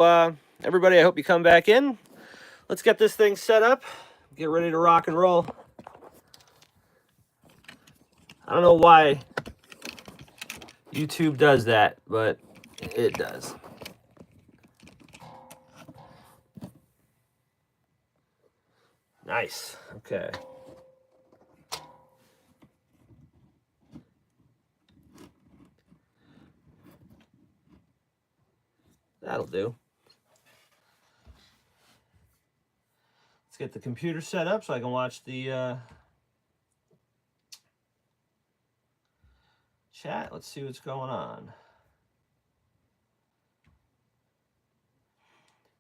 everybody, I hope you come back in. Let's get this thing set up, get ready to rock and roll. I don't know why YouTube does that, but it does. Nice. Okay. That'll do. Let's get the computer set up so I can watch the chat. Let's see what's going on.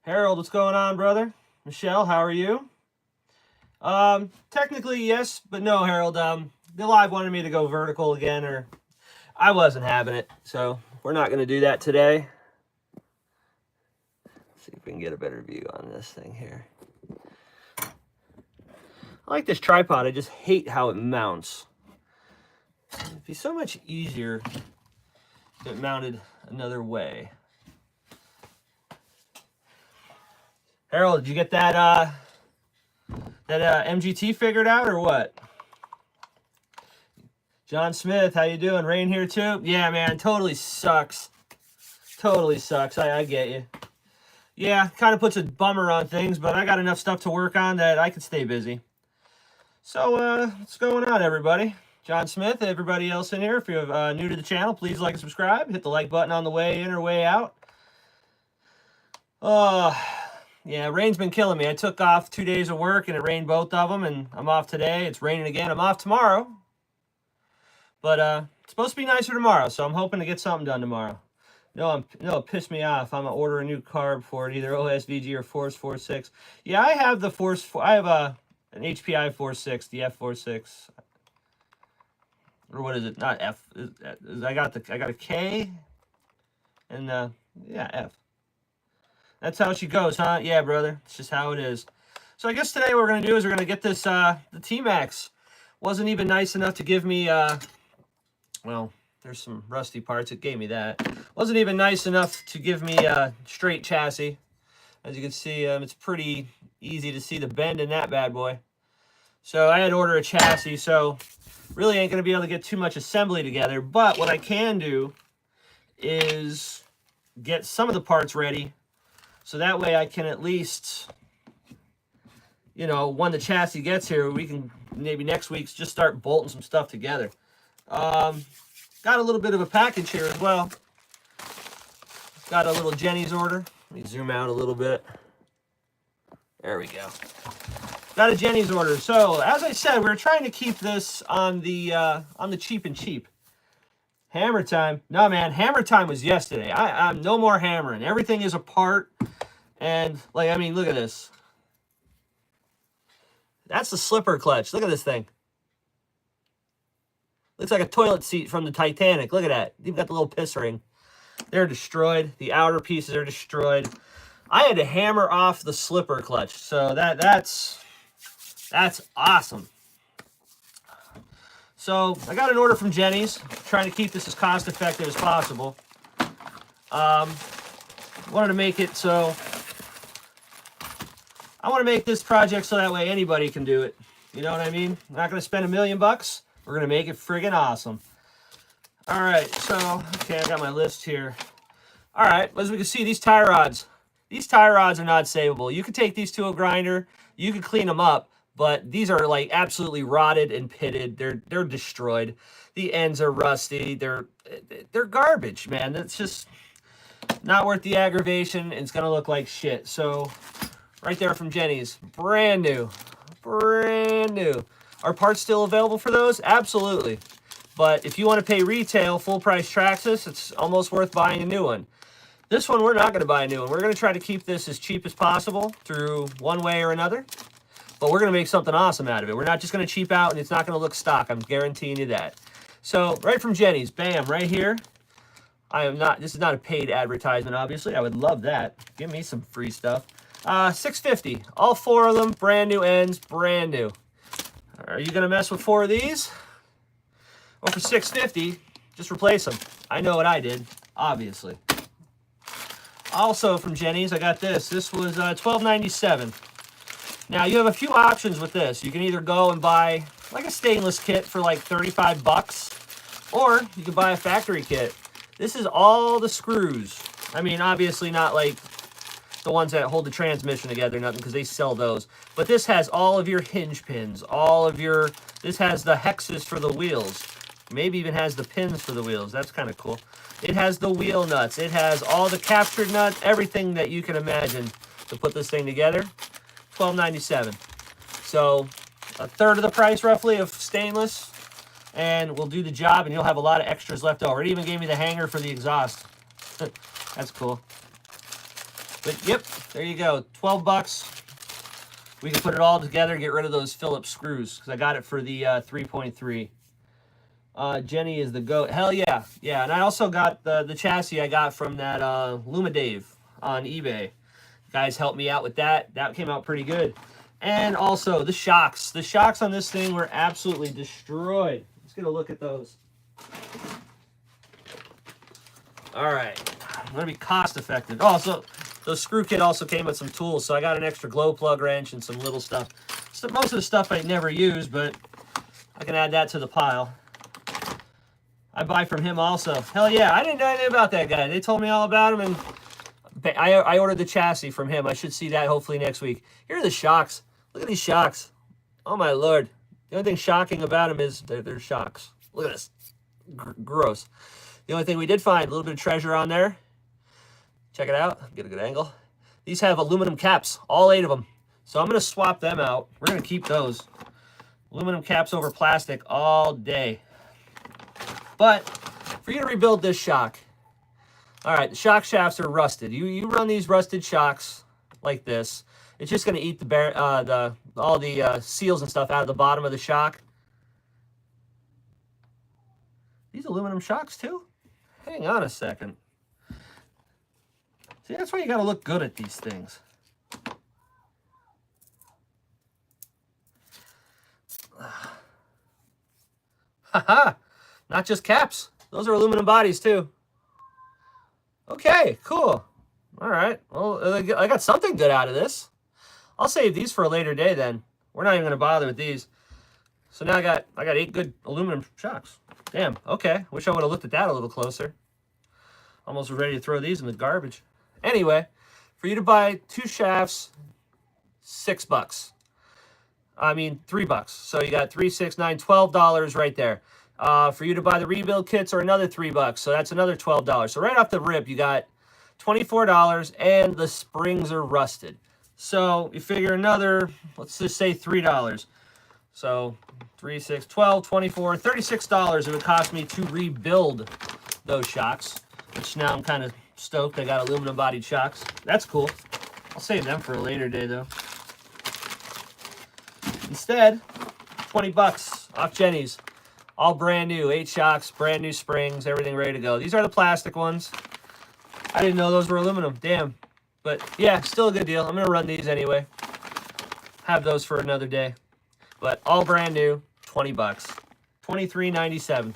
Harold, what's going on, brother? Michelle, how are you? Technically, yes, but no, Harold. The live wanted me to go vertical again, or I wasn't having it, so we're not going to do that today. Let's see if we can get a better view on this thing here. I like this tripod. I just hate how it mounts. It'd be so much easier if it mounted another way. Harold, did you get that MGT figured out or what? John Smith, how you doing? Rain here too? Yeah, man, totally sucks. Totally sucks. I get you. Yeah, kind of puts a bummer on things, but I got enough stuff to work on that I can stay busy. So, what's going on, everybody? John Smith, everybody else in here, if you're new to the channel, please like and subscribe. Hit the like button on the way in or way out. Yeah, rain's been killing me. I took off 2 days of work, and it rained both of them, and I'm off today. It's raining again. I'm off tomorrow. But it's supposed to be nicer tomorrow, so I'm hoping to get something done tomorrow. No, it pissed me off. I'm going to order a new carb for it, either OSVG or Force 4.6. Yeah, I have the Force... I have an HPI 4.6, the F4.6. Or what is it? Not F. I got a K, and yeah, F. That's how she goes, huh? Yeah, brother. It's just how it is. So I guess today what we're going to do is we're going to get this, the tmaxx. Wasn't even nice enough to give me, well, there's some rusty parts. It gave me that. Wasn't even nice enough to give me a straight chassis. As you can see, it's pretty easy to see the bend in that bad boy. So I had to order a chassis, so really ain't going to be able to get too much assembly together. But what I can do is get some of the parts ready. So that way I can at least, you know, when the chassis gets here, we can maybe next week just start bolting some stuff together. Got a little bit of a package here as well. Got a little Jenny's order. Let me zoom out a little bit. There we go. Got a Jenny's order. So as I said, we're trying to keep this on the cheap and cheap. Hammer time. No, man, hammer time was yesterday. I'm no more hammering. Everything is apart. And, like, I mean, look at this. That's the slipper clutch. Look at this thing. Looks like a toilet seat from the Titanic. Look at that. You've got the little piss ring. They're destroyed. The outer pieces are destroyed. I had to hammer off the slipper clutch. So that's awesome. So I got an order from Jenny's. Trying to keep this as cost effective as possible. Wanted to make it so... I want to make this project so that way anybody can do it. You know what I mean? I'm not going to spend $1 million bucks. We're going to make it friggin' awesome. All right, so, okay, I got my list here. All right, as we can see, these tie rods. These tie rods are not savable. You could take these to a grinder. You could clean them up, but these are, like, absolutely rotted and pitted. They're destroyed. The ends are rusty. They're garbage, man. That's just not worth the aggravation. It's going to look like shit. So... right there from Jenny's. Brand new. Brand new. Are parts still available for those? Absolutely. But if you want to pay retail, full price Traxxas, it's almost worth buying a new one. This one, we're not going to buy a new one. We're going to try to keep this as cheap as possible through one way or another. But we're going to make something awesome out of it. We're not just going to cheap out and it's not going to look stock. I'm guaranteeing you that. So, right from Jenny's. Bam, right here. This is not a paid advertisement, obviously. I would love that. Give me some free stuff. $6.50. All 4 of them, brand new ends, brand new. Are you going to mess with 4 of these? Or for $6.50, just replace them. I know what I did, obviously. Also from Jenny's, I got this. This was $12.97. Now, you have a few options with this. You can either go and buy like a stainless kit for like 35 bucks, or you can buy a factory kit. This is all the screws. I mean, obviously not like the ones that hold the transmission together, nothing, because they sell those. But this has all of your hinge pins, this has the hexes for the wheels. Maybe even has the pins for the wheels. That's kind of cool. It has the wheel nuts. It has all the captured nuts, everything that you can imagine to put this thing together. $12.97. So a third of the price roughly of stainless, and we'll do the job, and you'll have a lot of extras left over. It even gave me the hanger for the exhaust. That's cool. But yep, there you go. 12 bucks. We can put it all together, get rid of those Phillips screws, because I got it for the 3.3. Jenny is the goat. Hell yeah. Yeah, and I also got the chassis I got from that Lumadave on eBay. Guys helped me out with that. That came out pretty good. And also the shocks. The shocks on this thing were absolutely destroyed. Let's get a look at those. All right. I'm going to be cost effective. Oh, so the screw kit also came with some tools. So I got an extra glow plug wrench and some little stuff. So most of the stuff I never use, but I can add that to the pile. I buy from him also. Hell yeah. I didn't know anything about that guy. They told me all about him, and I ordered the chassis from him. I should see that hopefully next week. Here are the shocks. Look at these shocks. Oh, my Lord. The only thing shocking about them is they're shocks. Look at this. Gross. The only thing we did find, a little bit of treasure on there. Check it out. Get a good angle. These have aluminum caps, all 8 of them. So I'm going to swap them out. We're going to keep those. Aluminum caps over plastic all day. But for you to rebuild this shock, all right, the shock shafts are rusted. You run these rusted shocks like this, it's just going to eat all the seals and stuff out of the bottom of the shock. These aluminum shocks too? Hang on a second. See, that's why you got to look good at these things. Haha, not just caps. Those are aluminum bodies too. Okay, cool. All right. Well, I got something good out of this. I'll save these for a later day then. We're not even going to bother with these. So now I got 8 good aluminum shocks. Damn, okay. Wish I would have looked at that a little closer. Almost ready to throw these in the garbage. Anyway, for you to buy 2 shafts, $6. I mean, $3. So you got 3, 6, 9, $12 right there. For you to buy the rebuild kits are another $3. So that's another $12. So right off the rip, you got $24, and the springs are rusted. So you figure another, let's just say $3. So 3, 6, 12, 24, $36 it would cost me to rebuild those shocks, which now I'm kind of stoked. I got aluminum bodied shocks. That's cool. I'll save them for a later day though. Instead, 20 bucks off Jenny's. All brand new, 8 shocks, brand new springs, everything ready to go. These are the plastic ones. I didn't know those were aluminum, damn. But yeah, still a good deal. I'm gonna run these anyway. Have those for another day. But all brand new, 20 bucks. $23.97.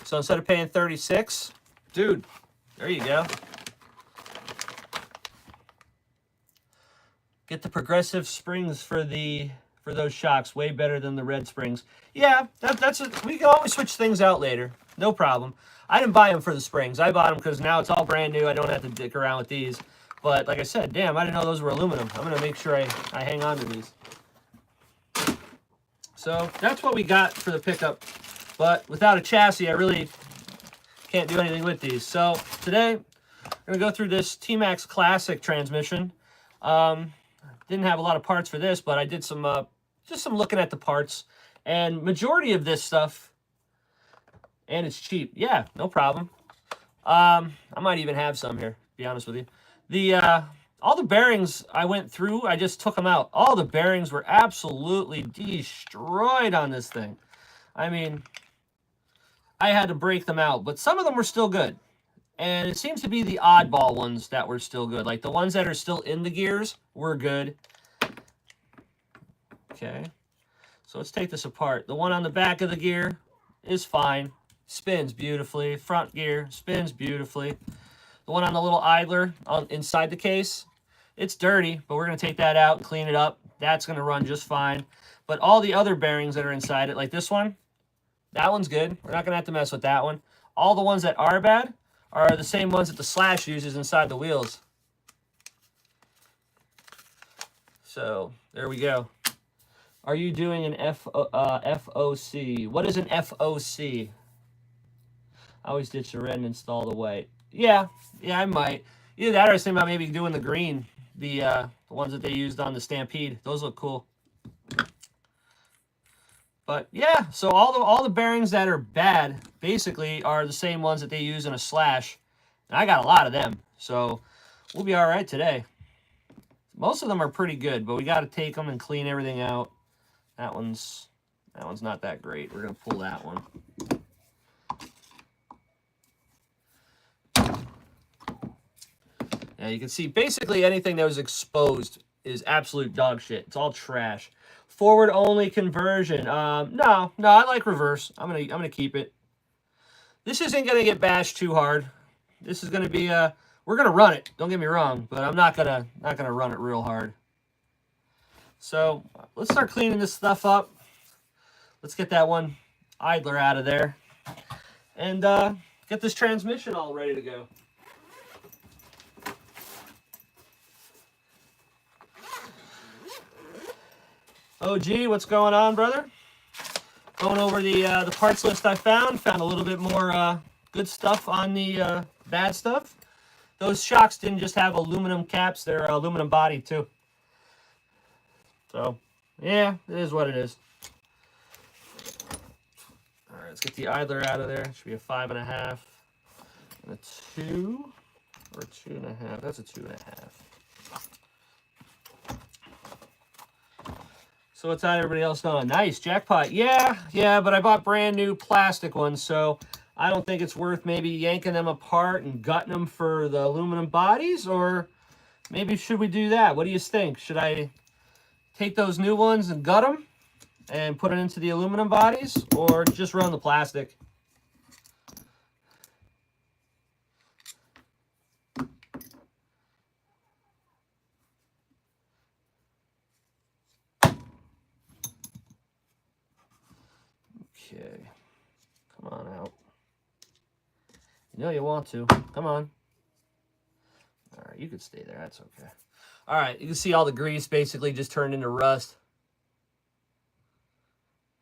So instead of paying 36, dude, there you go. Get the progressive springs for those shocks, way better than the red springs. Yeah, we can always switch things out later. No problem. I didn't buy them for the springs. I bought them because now it's all brand new. I don't have to dick around with these. But like I said, damn, I didn't know those were aluminum. I'm going to make sure I hang on to these. So that's what we got for the pickup. But without a chassis, I really can't do anything with these. So today, I'm going to go through this tmaxx Classic transmission. Didn't have a lot of parts for this, but I did some just some looking at the parts. And majority of this stuff, and it's cheap. Yeah, no problem. I might even have some here, to be honest with you. All the bearings I went through, I just took them out. All the bearings were absolutely destroyed on this thing. I mean, I had to break them out, but some of them were still good. And it seems to be the oddball ones that were still good. Like the ones that are still in the gears were good. Okay. So let's take this apart. The one on the back of the gear is fine. Spins beautifully. Front gear spins beautifully. The the one on the little idler inside the case, it's dirty, but we're going to take that out and clean it up. That's going to run just fine. But all the other bearings that are inside it, like this one, that one's good. We're not going to have to mess with that one. All the ones that are bad are the same ones that the Slash uses inside the wheels. So there we go. Are you doing an FOC? What is an FOC? I always ditch the red and install the white. Yeah, I might. Either that or I was thinking about maybe doing the green, the ones that they used on the Stampede. Those look cool. But yeah, so all the bearings that are bad basically are the same ones that they use in a Slash. And I got a lot of them, so we'll be all right today. Most of them are pretty good, but we got to take them and clean everything out. That one's not that great. We're gonna pull that one. Yeah, you can see basically anything that was exposed is absolute dog shit. It's all trash. Forward only conversion. No, I like reverse. I'm gonna keep it. This isn't gonna get bashed too hard. This is gonna be we're gonna run it. Don't get me wrong, but I'm not gonna run it real hard. So let's start cleaning this stuff up. Let's get that one idler out of there, and get this transmission all ready to go. Oh, gee, what's going on, brother? Going over the parts list I found a little bit more good stuff on the bad stuff. Those shocks didn't just have aluminum caps; they're aluminum body too. So, yeah, it is what it is. All right, let's get the idler out of there. It should be a 5.5 and a 2 or 2.5. That's a 2.5. So what's that everybody else doing? Nice, jackpot. Yeah, but I bought brand new plastic ones, so I don't think it's worth maybe yanking them apart and gutting them for the aluminum bodies, or maybe should we do that? What do you think? Should I take those new ones and gut them and put it into the aluminum bodies, or just run the plastic? Okay, come on out. You know you want to. Come on. All right, you could stay there. That's okay. All right, you can see all the grease basically just turned into rust.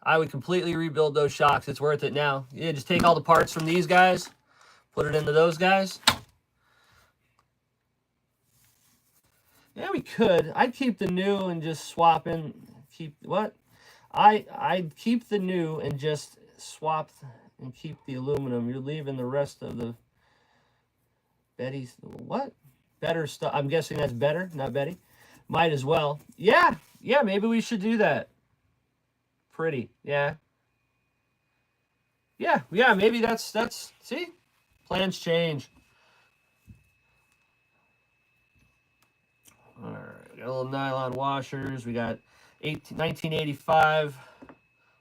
I would completely rebuild those shocks. It's worth it now. Yeah, just take all the parts from these guys, put it into those guys. Yeah, we could. I'd keep the new and just swap in. Keep what? I'd keep the new and just swap and keep the aluminum. You're leaving the rest of the Betty's. What? Better stuff. I'm guessing that's better, not Betty. Might as well. Yeah, maybe we should do that. Pretty, yeah. Yeah, maybe that's, see? Plans change. All right, we got a little nylon washers. We got 1985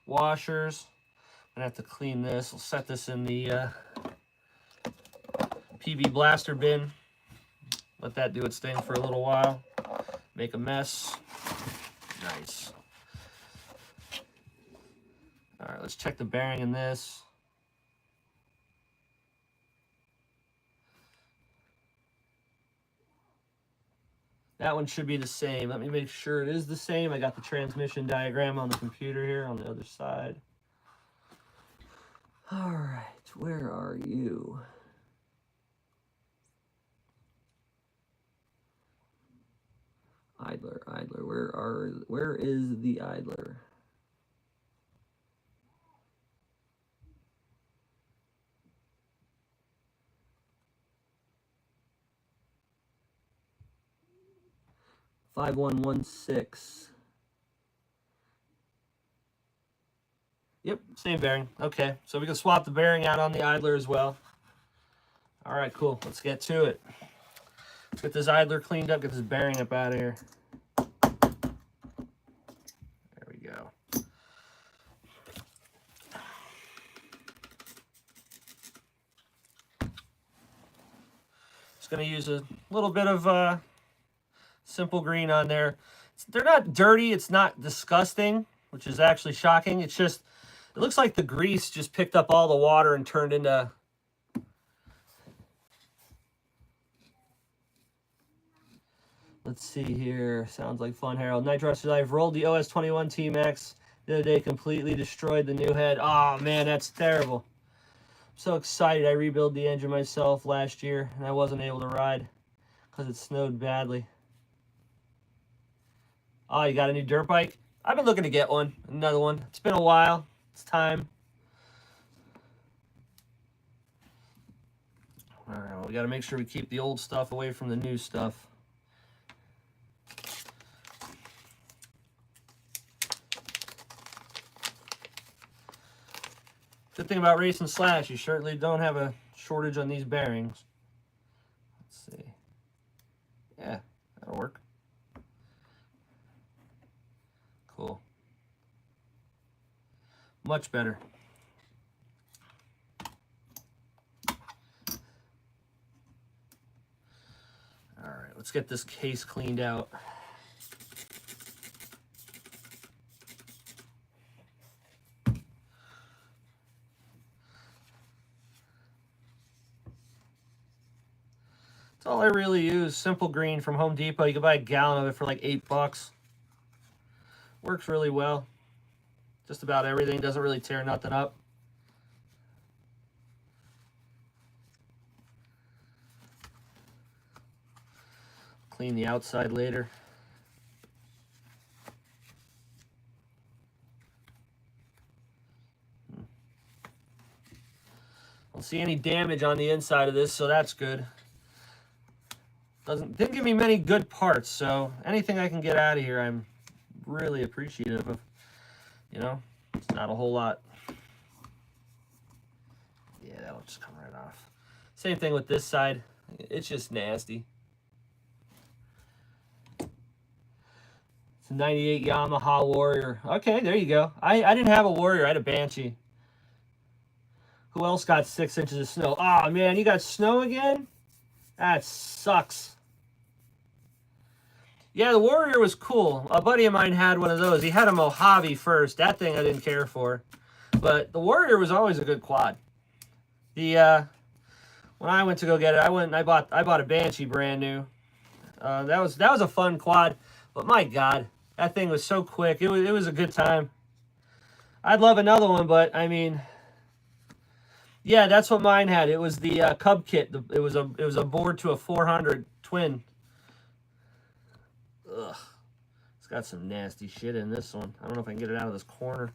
washers. I'm gonna have to clean this. We'll set this in the PB blaster bin. Let that do its thing for a little while. Make a mess. Nice. All right, let's check the bearing in this. That one should be the same. Let me make sure it is the same. I got the transmission diagram on the computer here on the other side. All right, where are you? Idler, where is the idler? $5116. Yep, same bearing. Okay, so we can swap the bearing out on the idler as well. All right, cool. Let's get to it. Let's get this idler cleaned up, get this bearing up out of here. There we go. Just going to use a little bit of simple green on there. They're not dirty. It's not disgusting, which is actually shocking. It's just, it looks like the grease just picked up all the water and turned into... Let's see here. Sounds like fun, Harold. Night Rusted. I've rolled the OS21 tmaxx the other day, completely destroyed the new head. Oh, man, that's terrible. I'm so excited. I rebuilt the engine myself last year, and I wasn't able to ride because it snowed badly. Oh, you got a new dirt bike? I've been looking to get one. Another one. It's been a while. It's time. All right, well, we got to make sure we keep the old stuff away from the new stuff. Good thing about Race and Slash, you certainly don't have a shortage on these bearings. Let's see. Yeah, that'll work. Cool. Much better. All right, let's get this case cleaned out. That's all I really use. Simple green from Home Depot. You can buy a gallon of it for like $8. Works really well. Just about everything. Doesn't really tear nothing up. Clean the outside later. Don't see any damage on the inside of this, so that's good. Didn't give me many good parts, so anything I can get out of here, I'm really appreciative of. You know, it's not a whole lot. Yeah, that'll just come right off. Same thing with this side. It's just nasty. It's a 98 Yamaha Warrior. Okay, there you go. I didn't have a Warrior. I had a Banshee. Who else got 6 inches of snow? Oh, man, you got snow again? That sucks. Yeah, the Warrior was cool. A buddy of mine had one of those. He had a Mojave first. That thing I didn't care for. But the Warrior was always a good quad. The when I went to go get it, I bought a Banshee brand new. That was a fun quad. But my God, that thing was so quick. It was a good time. I'd love another one, but I mean, yeah, that's what mine had. It was the Cub kit. It was a board to a 400 twin. Ugh. It's got some nasty shit in this one. I don't know if I can get it out of this corner.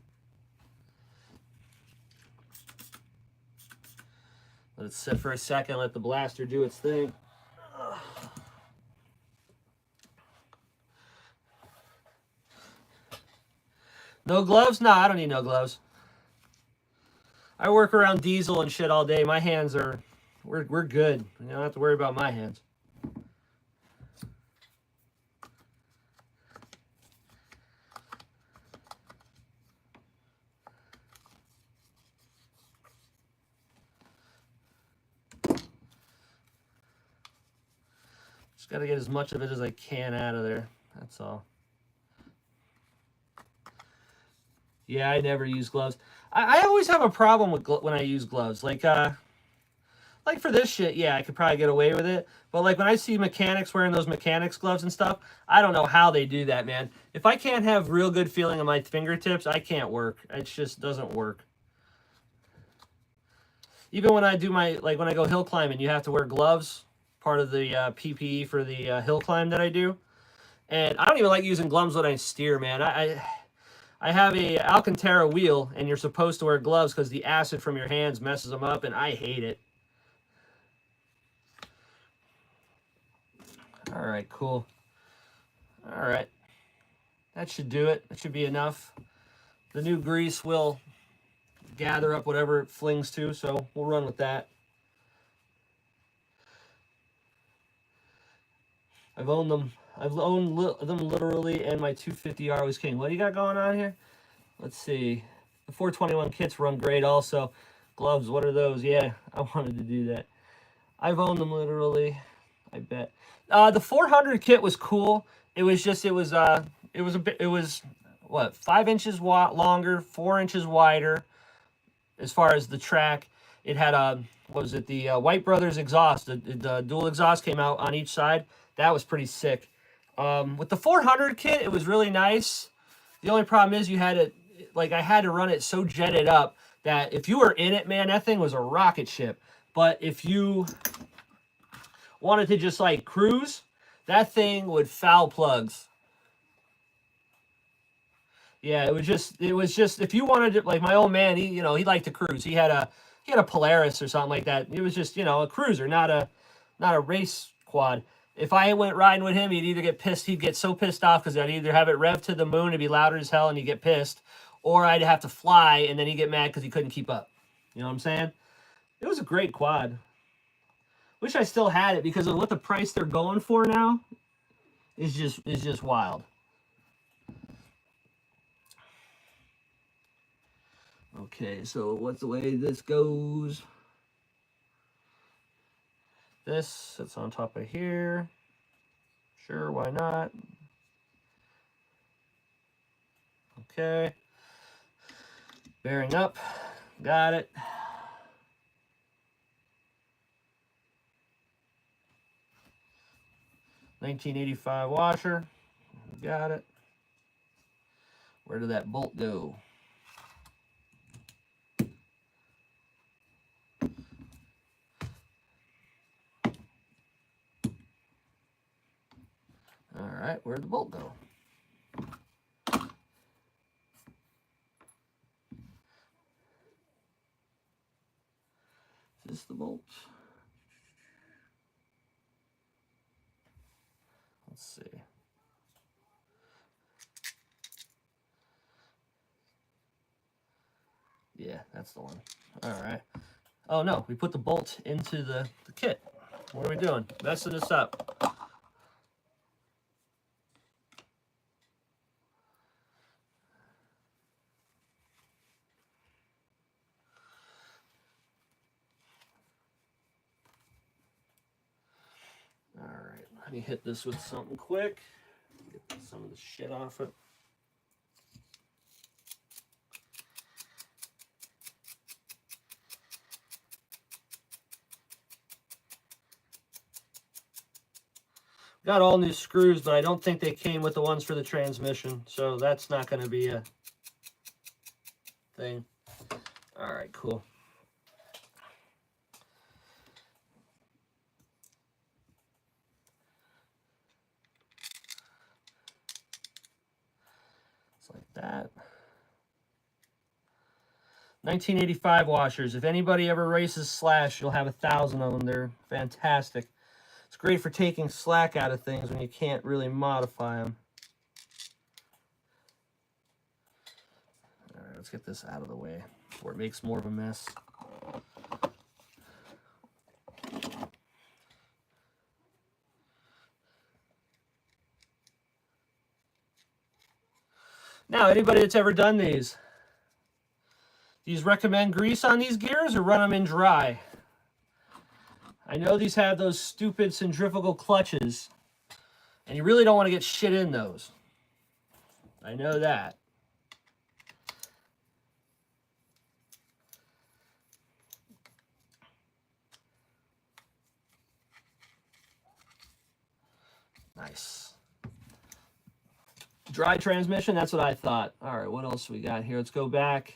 Let it sit for a second. Let the blaster do its thing. Ugh. No gloves? No, I don't need no gloves. I work around diesel and shit all day. My hands are, we're good. You don't have to worry about my hands. Just got to get as much of it as I can out of there. That's all. Yeah, I never use gloves. I always have a problem with when I use gloves. Like for this shit, yeah, I could probably get away with it. But like when I see mechanics wearing those mechanics gloves and stuff, I don't know how they do that, man. If I can't have real good feeling on my fingertips, I can't work. It just doesn't work. Even when I do when I go hill climbing, you have to wear gloves. Part of the PPE for the hill climb that I do. And I don't even like using gloves when I steer, man. I have a Alcantara wheel, and you're supposed to wear gloves because the acid from your hands messes them up, and I hate it. All right, cool. All right. That should do it. That should be enough. The new grease will gather up whatever it flings to, so we'll run with that. I've owned them literally, and my 250R was king. What do you got going on here? Let's see. The 421 kits run great also. Gloves, what are those? Yeah, I wanted to do that. I've owned them literally. I bet. The 400 kit was cool. It was just, it was what, 5 inches longer, 4 inches wider as far as the track. It had what was it, the White Brothers exhaust, the dual exhaust came out on each side. That was pretty sick. With the 400 kit, it was really nice. The only problem is you had it, like, I had to run it so jetted up that if you were in it, man, that thing was a rocket ship. But if you wanted to just like cruise, that thing would foul plugs. Yeah, it was just if you wanted to, like my old man, he he liked to cruise. He had a Polaris or something like that. It was just, a cruiser, not a race quad. If I went riding with him, he'd either get pissed, he'd get so pissed off because I'd either have it rev to the moon, it'd be louder as hell and he'd get pissed, or I'd have to fly and then he'd get mad because he couldn't keep up. You know what I'm saying? It was a great quad. Wish I still had it because of what the price they're going for now is just wild. Okay, so what's the way this goes? This sits on top of here. Sure, why not? Okay. Bearing up. Got it. $19.85 washer. Got it. Where did that bolt go? All right, where'd the bolt go? Is this the bolt? Let's see. Yeah, that's the one. All right. Oh, no, we put the bolt into the kit. What are we doing? Messing this up. All right, let me hit this with something quick. Get some of the shit off it. Got all new screws, but I don't think they came with the ones for the transmission, so that's not going to be a thing. All right, cool. It's like that. 1985 washers. If anybody ever races Slash, you'll have 1,000 of them. They're fantastic. It's great for taking slack out of things when you can't really modify them. All right, let's get this out of the way before it makes more of a mess. Now, anybody that's ever done these, do you recommend grease on these gears or run them in dry? I know these have those stupid centrifugal clutches, and you really don't want to get shit in those. I know that. Nice. Dry transmission, that's what I thought. All right, what else we got here? Let's go back.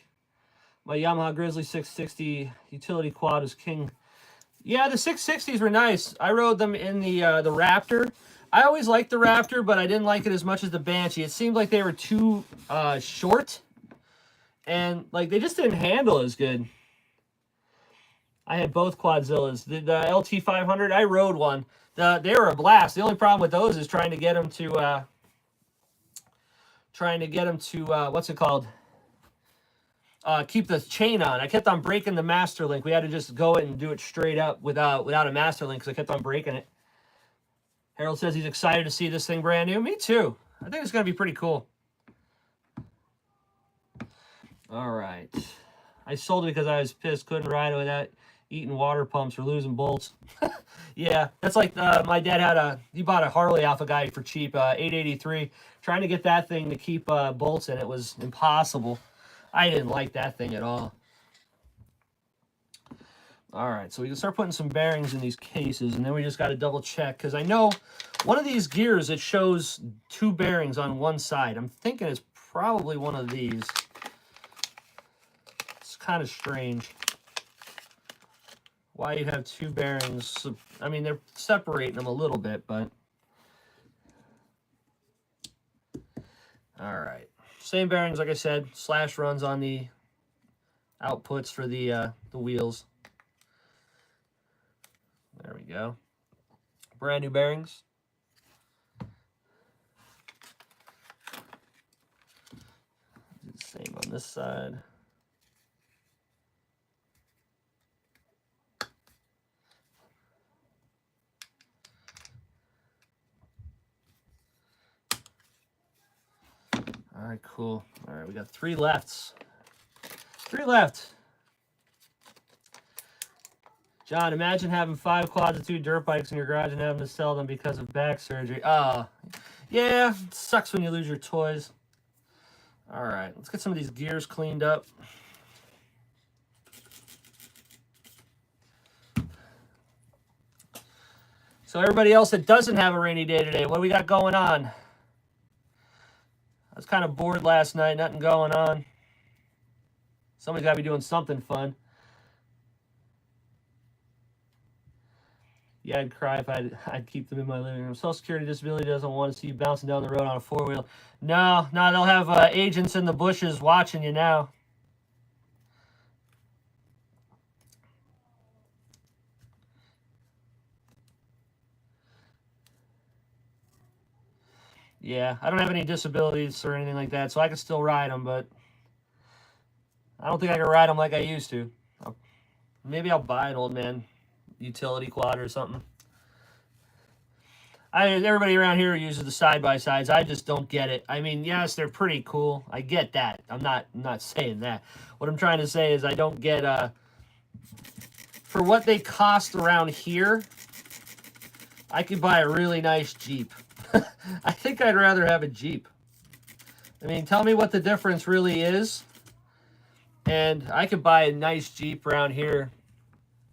My Yamaha Grizzly 660 utility quad is king. Yeah, the 660s were nice. I rode them in the Raptor. I always liked the Raptor, but I didn't like it as much as the Banshee. It seemed like they were too short, and like they just didn't handle as good. I had both Quadzillas. The LT500, I rode one. They were a blast. The only problem with those is trying to get them to what's it called? Keep the chain on. I kept on breaking the master link. We had to just go and do it straight up without a master link because I kept on breaking it. Harold says he's excited to see this thing brand new. Me too. I think it's going to be pretty cool. All right. I sold it because I was pissed. Couldn't ride it without eating water pumps or losing bolts. Yeah, that's like my dad had he bought a Harley off a guy for cheap, 883. Trying to get that thing to keep bolts in it was impossible. I didn't like that thing at all. All right, so we can start putting some bearings in these cases, and then we just got to double check, because I know one of these gears, it shows 2 bearings on one side. I'm thinking it's probably one of these. It's kind of strange why you have 2 bearings. I mean, they're separating them a little bit, but all right. Same bearings, like I said. Slash runs on the outputs for the wheels. There we go. Brand new bearings. Do the same on this side. All right, cool. All right, we got 3 lefts. 3 left. John, imagine having 5 quads and 2 dirt bikes in your garage and having to sell them because of back surgery. Yeah, it sucks when you lose your toys. All right, let's get some of these gears cleaned up. So everybody else that doesn't have a rainy day today, what do we got going on? I was kind of bored last night, nothing going on. Somebody's got to be doing something fun. Yeah, I'd cry if I'd keep them in my living room. Social Security Disability doesn't want to see you bouncing down the road on a 4-wheel. No, they'll have agents in the bushes watching you now. Yeah, I don't have any disabilities or anything like that, so I can still ride them, but I don't think I can ride them like I used to. Maybe I'll buy an old man utility quad or something. Everybody around here uses the side-by-sides. I just don't get it. I mean, yes, they're pretty cool. I get that. I'm not saying that. What I'm trying to say is I don't get for what they cost around here, I could buy a really nice Jeep. I think I'd rather have a Jeep. I mean, tell me what the difference really is, and I could buy a nice Jeep around here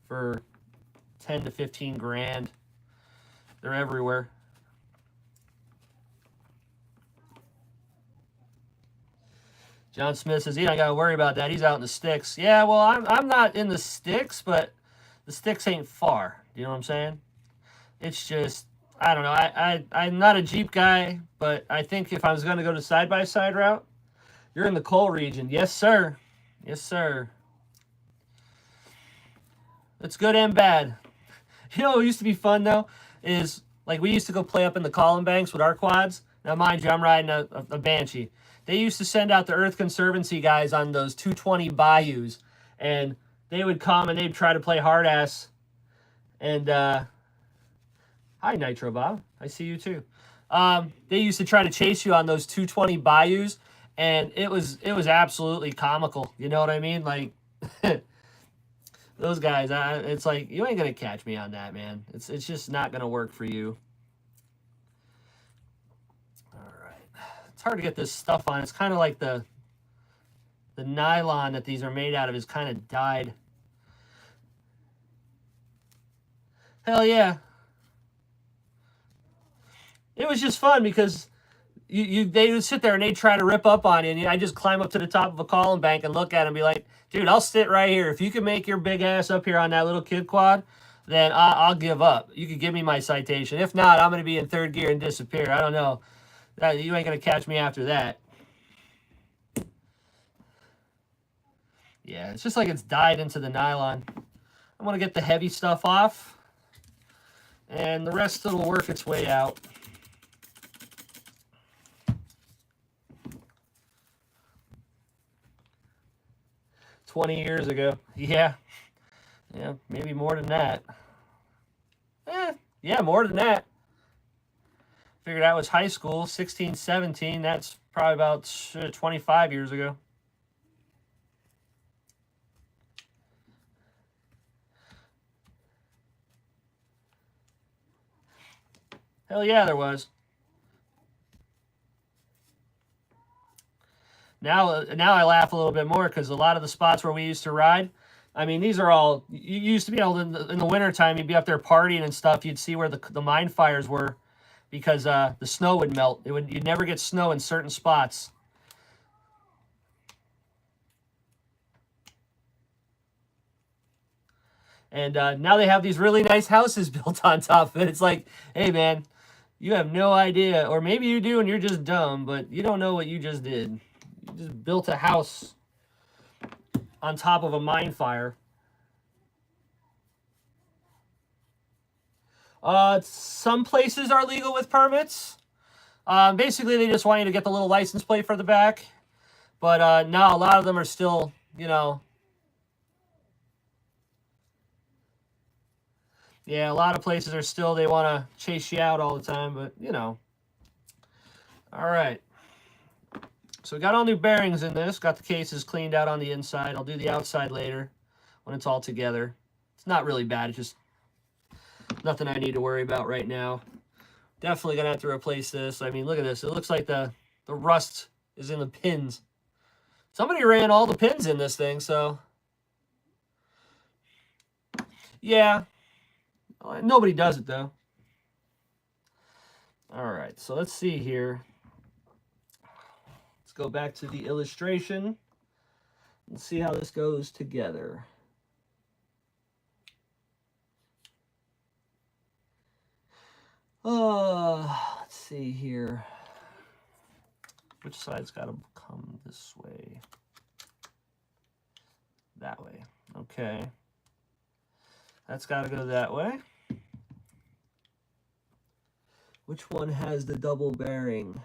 for 10 to 15 grand. They're everywhere. John Smith says he don't got to worry about that. He's out in the sticks. Yeah, well, I'm not in the sticks, but the sticks ain't far. You know what I'm saying? It's just, I don't know. I'm not a Jeep guy, but I think if I was going to go to side-by-side route, you're in the coal region. Yes, sir. Yes, sir. It's good and bad. You know what used to be fun, though? Is, like, we used to go play up in the Column Banks with our quads. Now, mind you, I'm riding a Banshee. They used to send out the Earth Conservancy guys on those 220 bayous, and they would come and they'd try to play hard ass. And hi, Nitro Bob, I see you too. They used to try to chase you on those 220 bayous, and it was absolutely comical. You know what I mean? Like those guys, it's like you ain't gonna catch me on that, man. It's just not gonna work for you. It's hard to get this stuff on. It's kind of like the nylon that these are made out of is kind of dyed. Hell yeah. It was just fun because they would sit there and they'd try to rip up on you, and I just climb up to the top of a column bank and look at them and be like, dude, I'll sit right here. If you can make your big ass up here on that little kid quad, then I'll give up. You can give me my citation. If not, I'm going to be in 3rd gear and disappear. I don't know. You ain't going to catch me after that. Yeah, it's just like it's dyed into the nylon. I'm going to get the heavy stuff off, and the rest will work its way out. $20 years ago. Yeah, maybe more than that. Yeah, more than that. Figured that was high school, 16, 17. That's probably about 25 years ago. Hell yeah, there was. Now I laugh a little bit more because a lot of the spots where we used to ride, I mean, these are all, you used to be able to, in the wintertime, you'd be up there partying and stuff. You'd see where the mine fires were because the snow would melt. You'd never get snow in certain spots. And now they have these really nice houses built on top of it. It's like, hey, man, you have no idea. Or maybe you do and you're just dumb, but you don't know what you just did. You just built a house on top of a mine fire. Some places are legal with permits. Basically, they just want you to get the little license plate for the back. But no, a lot of them are still, you know, yeah, a lot of places are still, they want to chase you out all the time, but, you know. All right. So we got all new bearings in this. Got the cases cleaned out on the inside. I'll do the outside later when it's all together. It's not really bad. It's just nothing I need to worry about right now. Definitely going to have to replace this. I mean, look at this. It looks like the rust is in the pins. Somebody ran all the pins in this thing, so. Yeah. Nobody does it, though. All right, so let's see here. Let's go back to the illustration and see how this goes together. Let's see here. Which side's got to come this way? That way. Okay. That's got to go that way. Which one has the double bearing?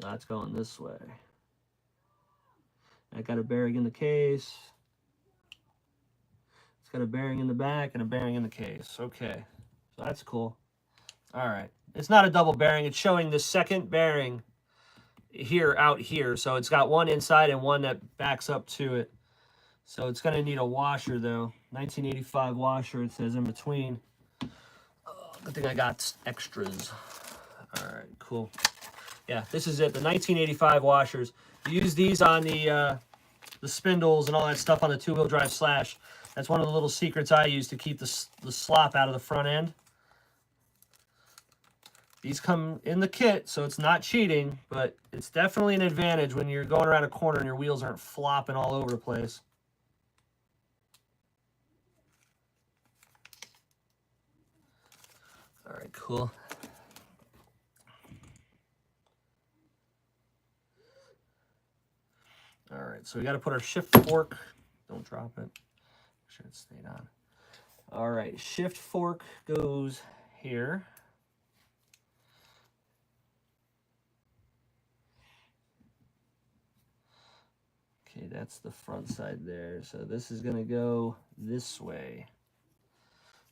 So that's going this way. I got a bearing in the case. It's got a bearing in the back and a bearing in the case. Okay, so that's cool. All right, it's not a double bearing. It's showing the second bearing here out here. So it's got one inside and one that backs up to it. So it's going to need a washer, though. 1985 washer, it says in between. Good thing I got extras. All right, cool. Yeah, this is it. The 1985 washers. You use these on the spindles and all that stuff on the two-wheel drive Slash. That's one of the little secrets I use to keep the slop out of the front end. These come in the kit, so it's not cheating, but it's definitely an advantage when you're going around a corner and your wheels aren't flopping all over the place. All right, cool. All right, so we got to put our shift fork. Don't drop it. Make sure it stayed on. All right, shift fork goes here. Okay, that's the front side there. So this is going to go this way.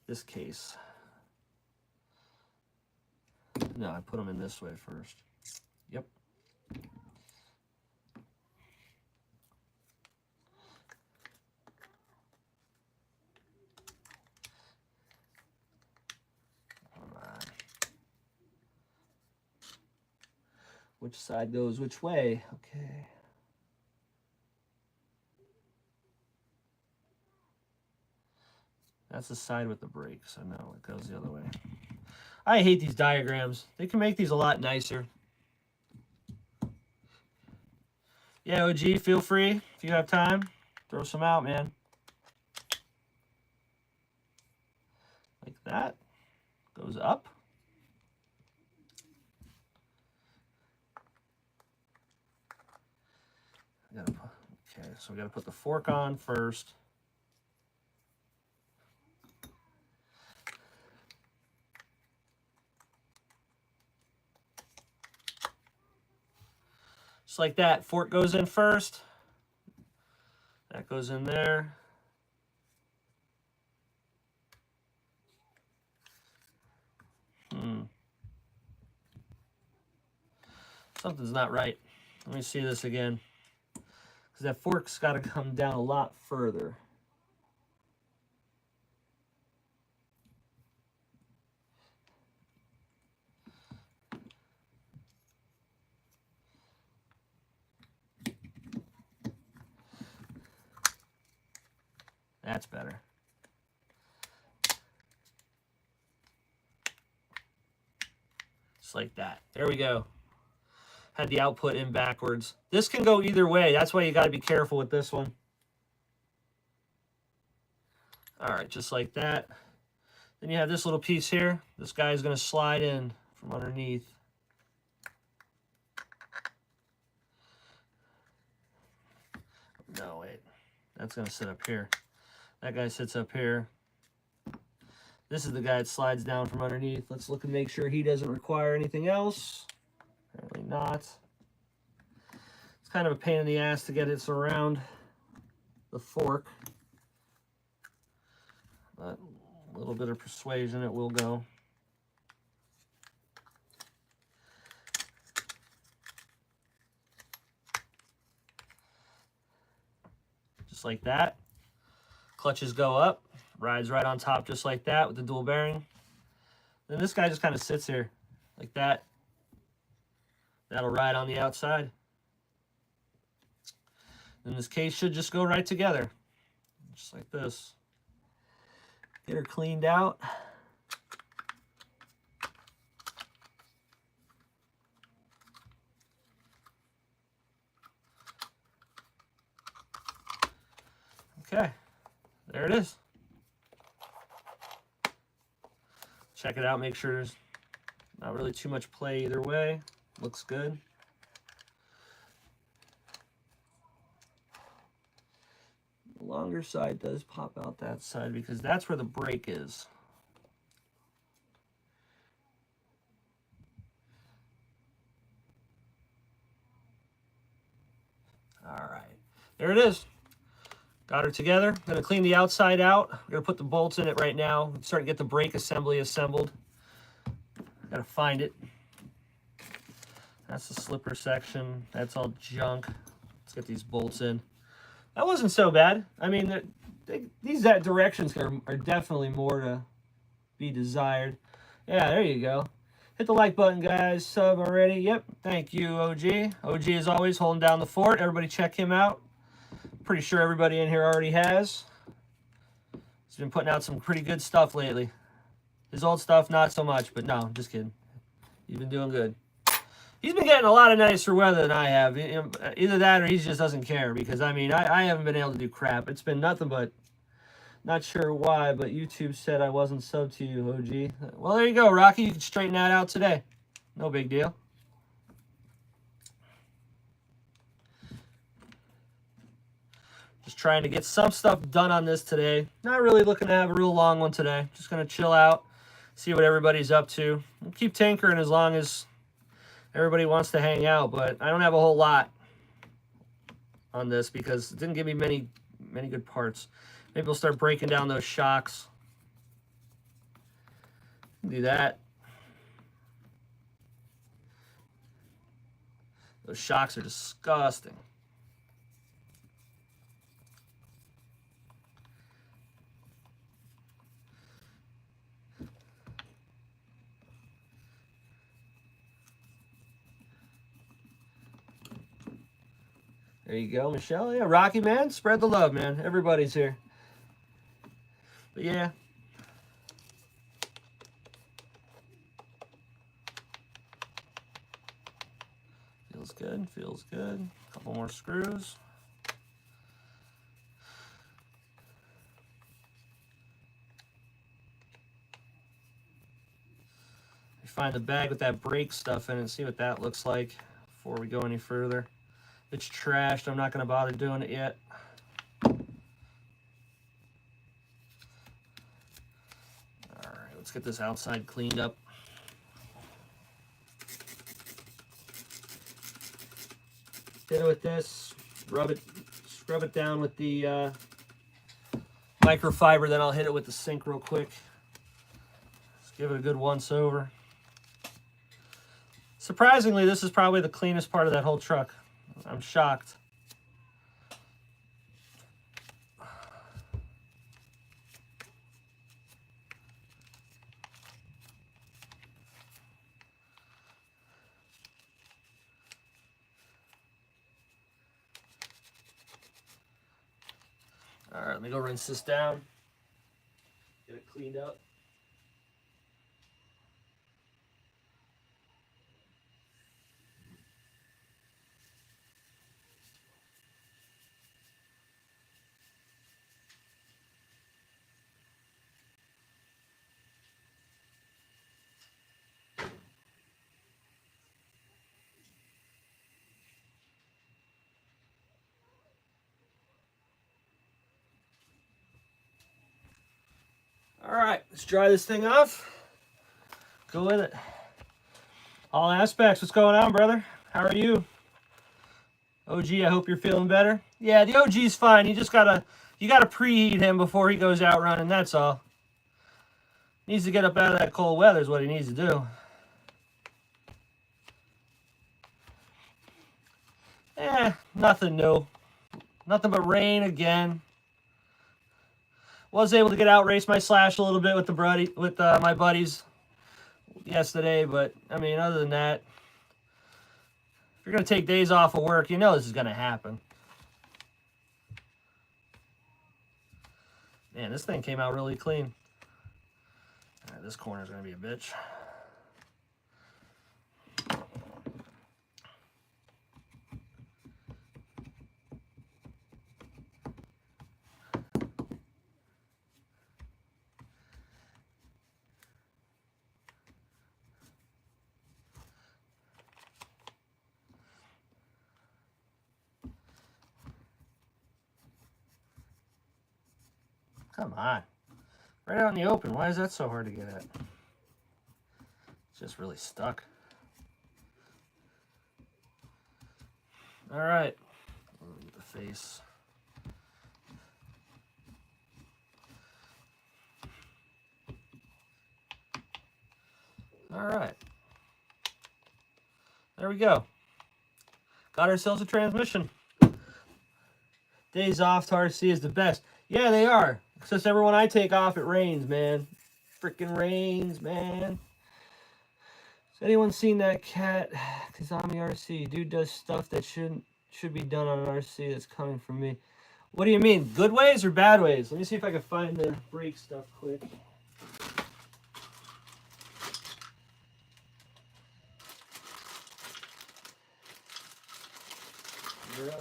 This case. No, I put them in this way first. Yep. Come on. Which side goes which way? Okay. That's the side with the brake, so no, it goes the other way. I hate these diagrams. They can make these a lot nicer. Yeah, OG, feel free if you have time. Throw some out, man. Like that. Goes up. Okay, so we got to put the fork on first. Just like that. Fork goes in first. That goes in there. Something's not right. Let me see this again. Because that fork's got to come down a lot further. That's better. Just like that. There we go. Had the output in backwards. This can go either way. That's why you got to be careful with this one. All right, just like that. Then you have this little piece here. This guy is going to slide in from underneath. No, wait. That's going to sit up here. That guy sits up here. This is the guy that slides down from underneath. Let's look and make sure he doesn't require anything else. Apparently not. It's kind of a pain in the ass to get it around the fork. But a little bit of persuasion, it will go. Just like that. Clutches go up, rides right on top just like that with the dual bearing. Then this guy just kind of sits here like that. That'll ride on the outside. Then this case should just go right together, just like this. Get her cleaned out. Okay, there it is. Check it out, make sure there's not really too much play either way. Looks good. The longer side does pop out that side because that's where the brake is. All right, there it is. Got her together. Gonna clean the outside out. We're gonna put the bolts in it right now. Start to get the brake assembly assembled. Gotta find it. That's the slipper section. That's all junk. Let's get these bolts in. That wasn't so bad. I mean, these directions are definitely more to be desired. Yeah, there you go. Hit the like button, guys. Sub already. Yep. Thank you, OG. OG, as always, holding down the fort. Everybody check him out. Pretty sure everybody in here already has. He's been putting out some pretty good stuff lately. His old stuff, not so much, but no, just kidding. He's been doing good. He's been getting a lot of nicer weather than I have. Either that or he just doesn't care because, I mean, I haven't been able to do crap. It's been nothing but, not sure why, but YouTube said I wasn't subbed to you, OG. Well, there you go, Rocky. You can straighten that out today. No big deal. Just trying to get some stuff done on this today. Not really looking to have a real long one today. Just going to chill out, see what everybody's up to. We'll keep tinkering as long as everybody wants to hang out, but I don't have a whole lot on this because it didn't give me many good parts. Maybe we'll start breaking down those shocks. Do that. Those shocks are disgusting. There you go, Michelle. Yeah, Rocky, man. Spread the love, man. Everybody's here. But yeah. Feels good. Feels good. A couple more screws. Find the bag with that brake stuff in it and see what that looks like before we go any further. It's trashed. I'm not going to bother doing it yet. All right, let's get this outside cleaned up. Hit it with this. Scrub it down with the microfiber. Then I'll hit it with the sink real quick. Let's give it a good once over. Surprisingly, this is probably the cleanest part of that whole truck. I'm shocked. All right, let me go rinse this down. Get it cleaned up. All right, let's dry this thing off. Go with it. All aspects, what's going on, brother? How are you? OG, I hope you're feeling better. Yeah, the OG's fine. You gotta preheat him before he goes out running. That's all. Needs to get up out of that cold weather is what he needs to do. Nothing new. Nothing but rain again. Was able to get out, race my slash a little bit with my buddies yesterday, but I mean, other than that, if you're gonna take days off of work, you know this is gonna happen. Man, this thing came out really clean. All right, this corner's gonna be a bitch. Come on. Right out in the open. Why is that so hard to get at? It's just really stuck. All right. The face. All right. There we go. Got ourselves a transmission. Days off to RC is the best. Yeah, they are. Except every one I take off, it rains, man. Freaking rains, man. Has anyone seen that cat? Kazami RC. Dude does stuff that should be done on an RC that's coming from me. What do you mean? Good ways or bad ways? Let me see if I can find the brake stuff quick. Yeah.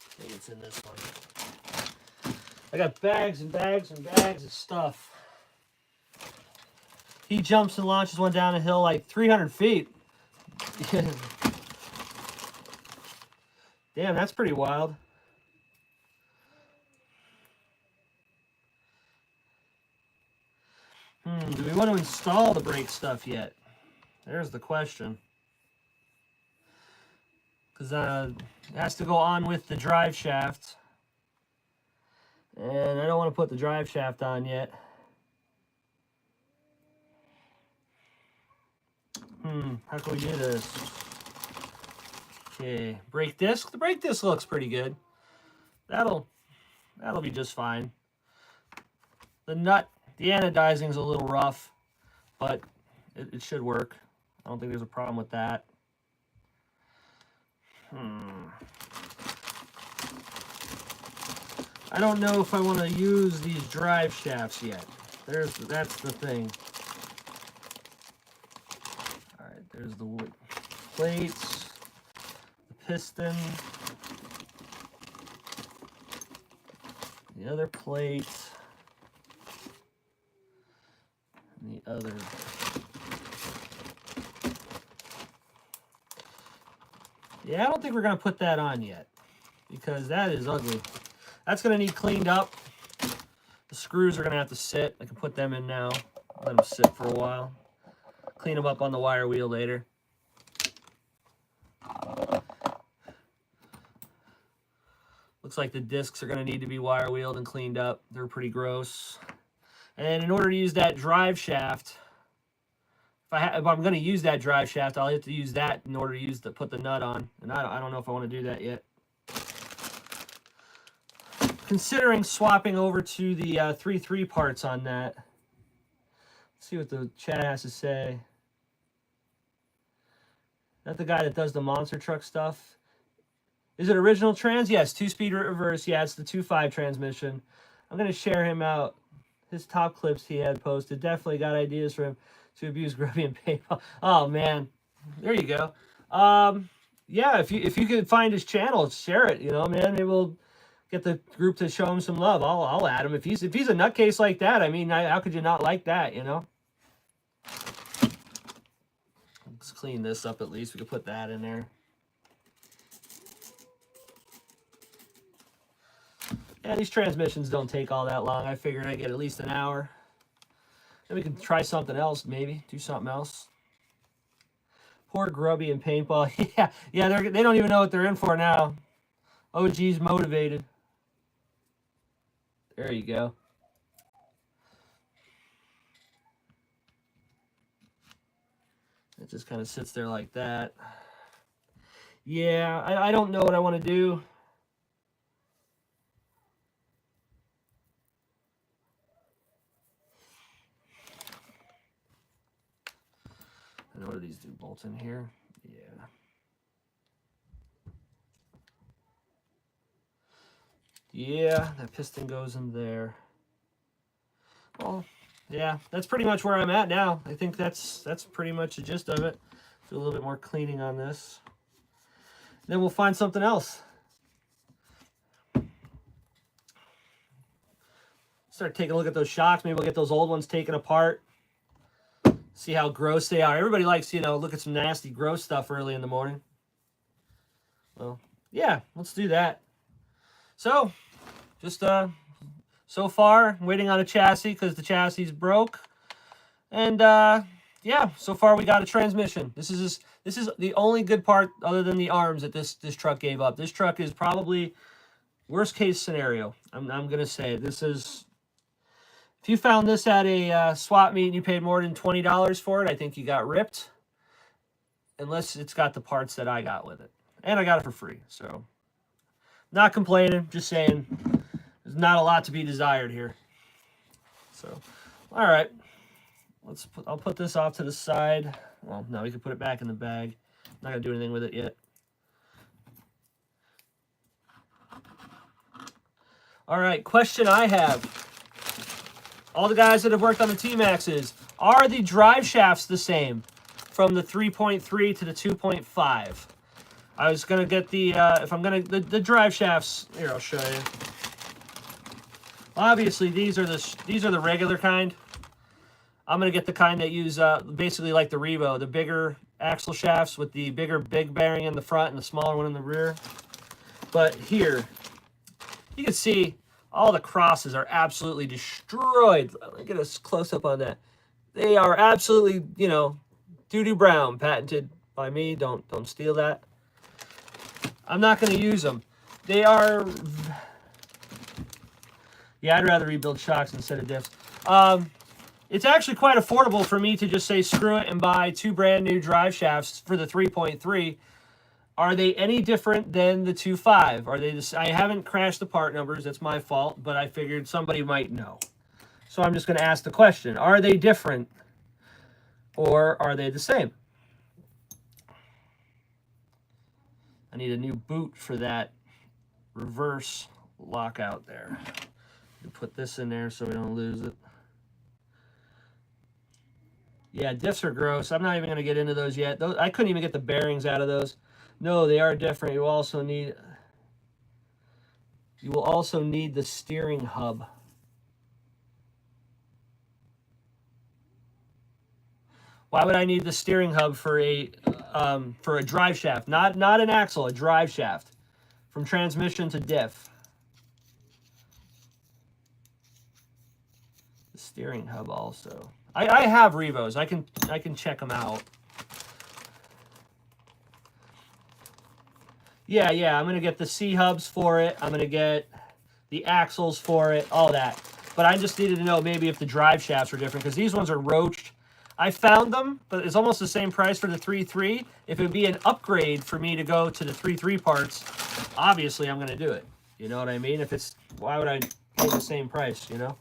I think it's in this one. I got bags and bags and bags of stuff. He jumps and launches one down a hill like 300 feet. Damn, that's pretty wild. Do we want to install the brake stuff yet? There's the question. Because it has to go on with the drive shaft. And I don't want to put the drive shaft on yet. How can we do this? Okay, brake disc. The brake disc looks pretty good. That'll be just fine. The anodizing is a little rough, but it should work. I don't think there's a problem with that. I don't know if I want to use these drive shafts yet. That's the thing. All right, there's the wood plates, the piston, the other plate, and the other. Yeah, I don't think we're going to put that on yet because that is ugly. That's going to need cleaned up. The screws are going to have to sit. I can put them in now. Let them sit for a while. clean them up on the wire wheel later. Looks like the discs are going to need to be wire wheeled and cleaned up. They're pretty gross. And in order to use that drive shaft, if I'm going to use that drive shaft, I'll have to use that in order to put the nut on. And I don't know if I want to do that yet. Considering swapping over to the 3.3 parts on that. Let's see what the chat has to say. That the guy that does the monster truck stuff. Is it original trans? Yes, 2-speed reverse. Yeah, it's the 2.5 transmission. I'm going to share him out. His top clips he had posted. Definitely got ideas for him to abuse Grubby and PayPal. Oh, man. There you go. Yeah, if you could find his channel, share it. You know, man, maybe we'll get the group to show him some love. I'll add him. If he's a nutcase like that, I mean, how could you not like that, you know? Let's clean this up at least. We could put that in there. Yeah, these transmissions don't take all that long. I figured I'd get at least an hour. Then we can try something else, maybe. Do something else. Poor Grubby and Paintball. Yeah, they don't even know what they're in for now. OG's motivated. There you go. It just kind of sits there like that. Yeah, I don't know what I want to do. And what do these do? Bolts in here? Yeah. Yeah, that piston goes in there. Well, yeah, that's pretty much where I'm at now. I think that's pretty much the gist of it. Do a little bit more cleaning on this. Then we'll find something else. Start taking a look at those shocks. Maybe we'll get those old ones taken apart. See how gross they are. Everybody likes, look at some nasty, gross stuff early in the morning. Well, yeah, let's do that. So, just so far, I'm waiting on a chassis because the chassis is broke. And yeah, so far we got a transmission. This is the only good part other than the arms that this truck gave up. This truck is probably worst case scenario. I'm gonna say this is. If you found this at a swap meet and you paid more than $20 for it, I think you got ripped. Unless it's got the parts that I got with it. And I got it for free. So, not complaining. Just saying there's not a lot to be desired here. So, all right. I'll put this off to the side. Well, no, we can put it back in the bag. I'm not going to do anything with it yet. All right, question I have. All the guys that have worked on the tmaxx's, are the drive shafts the same from the 3.3 to the 2.5? I was going to get the, the drive shafts, here, I'll show you. Obviously, these are the regular kind. I'm going to get the kind that use basically like the Revo, the bigger axle shafts with the big bearing in the front and the smaller one in the rear. But here, you can see all the crosses are absolutely destroyed. Let me get a close-up on that. They are absolutely, doo-doo brown, patented by me. Don't steal that. I'm not going to use them. They are... Yeah, I'd rather rebuild shocks instead of diffs. It's actually quite affordable for me to just say screw it and buy 2 brand new drive shafts for the 3.3. Are they any different than the 2.5? Are they I haven't crashed the part numbers. That's my fault, but I figured somebody might know. So I'm just going to ask the question. Are they different or are they the same? I need a new boot for that reverse lockout there. Put this in there so we don't lose it. Yeah, diffs are gross. I'm not even going to get into those yet. I couldn't even get the bearings out of those. No, they are different. You will also need the steering hub. Why would I need the steering hub for a drive shaft? Not an axle, a drive shaft. From transmission to diff. The steering hub also. I have Revos. I can check them out. Yeah, I'm going to get the C-hubs for it. I'm going to get the axles for it, all that. But I just needed to know maybe if the drive shafts were different, because these ones are roached. I found them, but it's almost the same price for the 3.3. If it would be an upgrade for me to go to the 3.3 parts, obviously I'm going to do it. You know what I mean? If it's, why would I pay the same price, you know?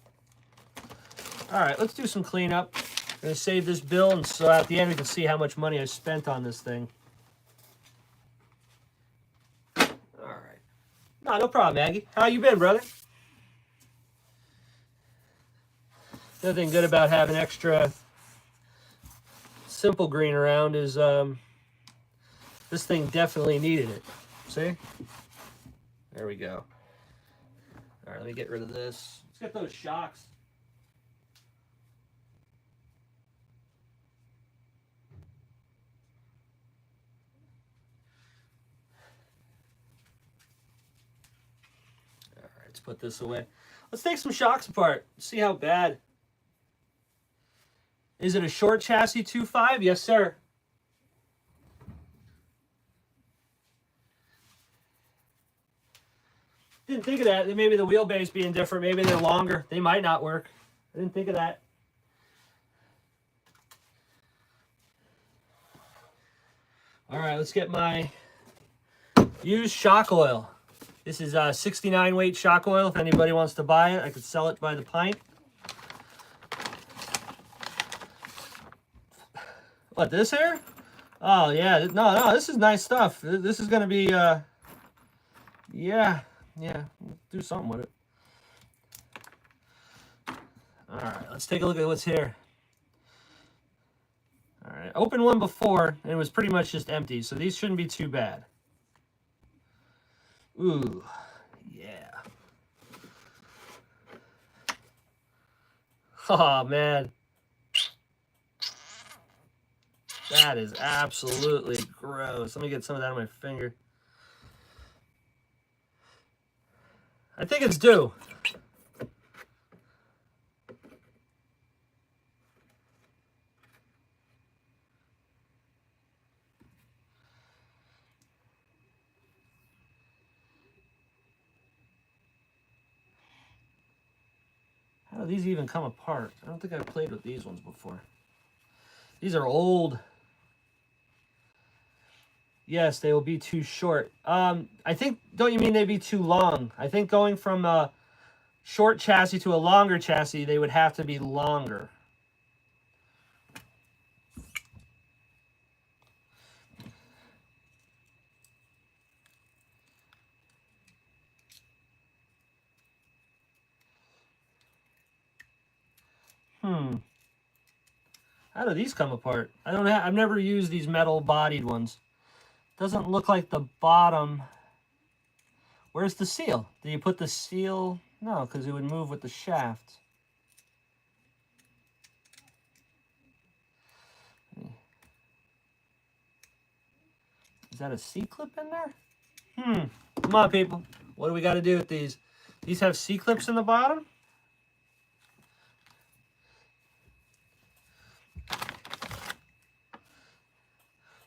All right, let's do some cleanup. I'm going to save this bill, and so at the end we can see how much money I spent on this thing. All right. No problem, Maggie. How you been, brother? The other thing good about having extra Simple Green around is this thing definitely needed it. See? There we go. All right, let me get rid of this. Let's get those shocks. All right, let's put this away. Let's take some shocks apart. See how bad. Is it a short chassis 2.5? Yes, sir. Didn't think of that. Maybe the wheelbase being different. Maybe they're longer. They might not work. I didn't think of that. All right, let's get my used shock oil. This is 69 weight shock oil. If anybody wants to buy it, I could sell it by the pint. What, this here? Oh, yeah. No, this is nice stuff. This is going to be, yeah, do something with it. All right, let's take a look at what's here. All right, opened one before, and it was pretty much just empty, so these shouldn't be too bad. Ooh, yeah. Oh, man. That is absolutely gross. Let me get some of that on my finger. I think it's due. How do these even come apart? I don't think I've played with these ones before. These are old. Yes, they will be too short. I think, don't you mean they'd be too long? I think going from a short chassis to a longer chassis, they would have to be longer. How do these come apart? I've never used these metal bodied ones. Doesn't look like the bottom. Where's the seal? Do you put the seal? No, because it would move with the shaft. Is that a C-clip in there? Come on, people. What do we got to do with these? These have C-clips in the bottom?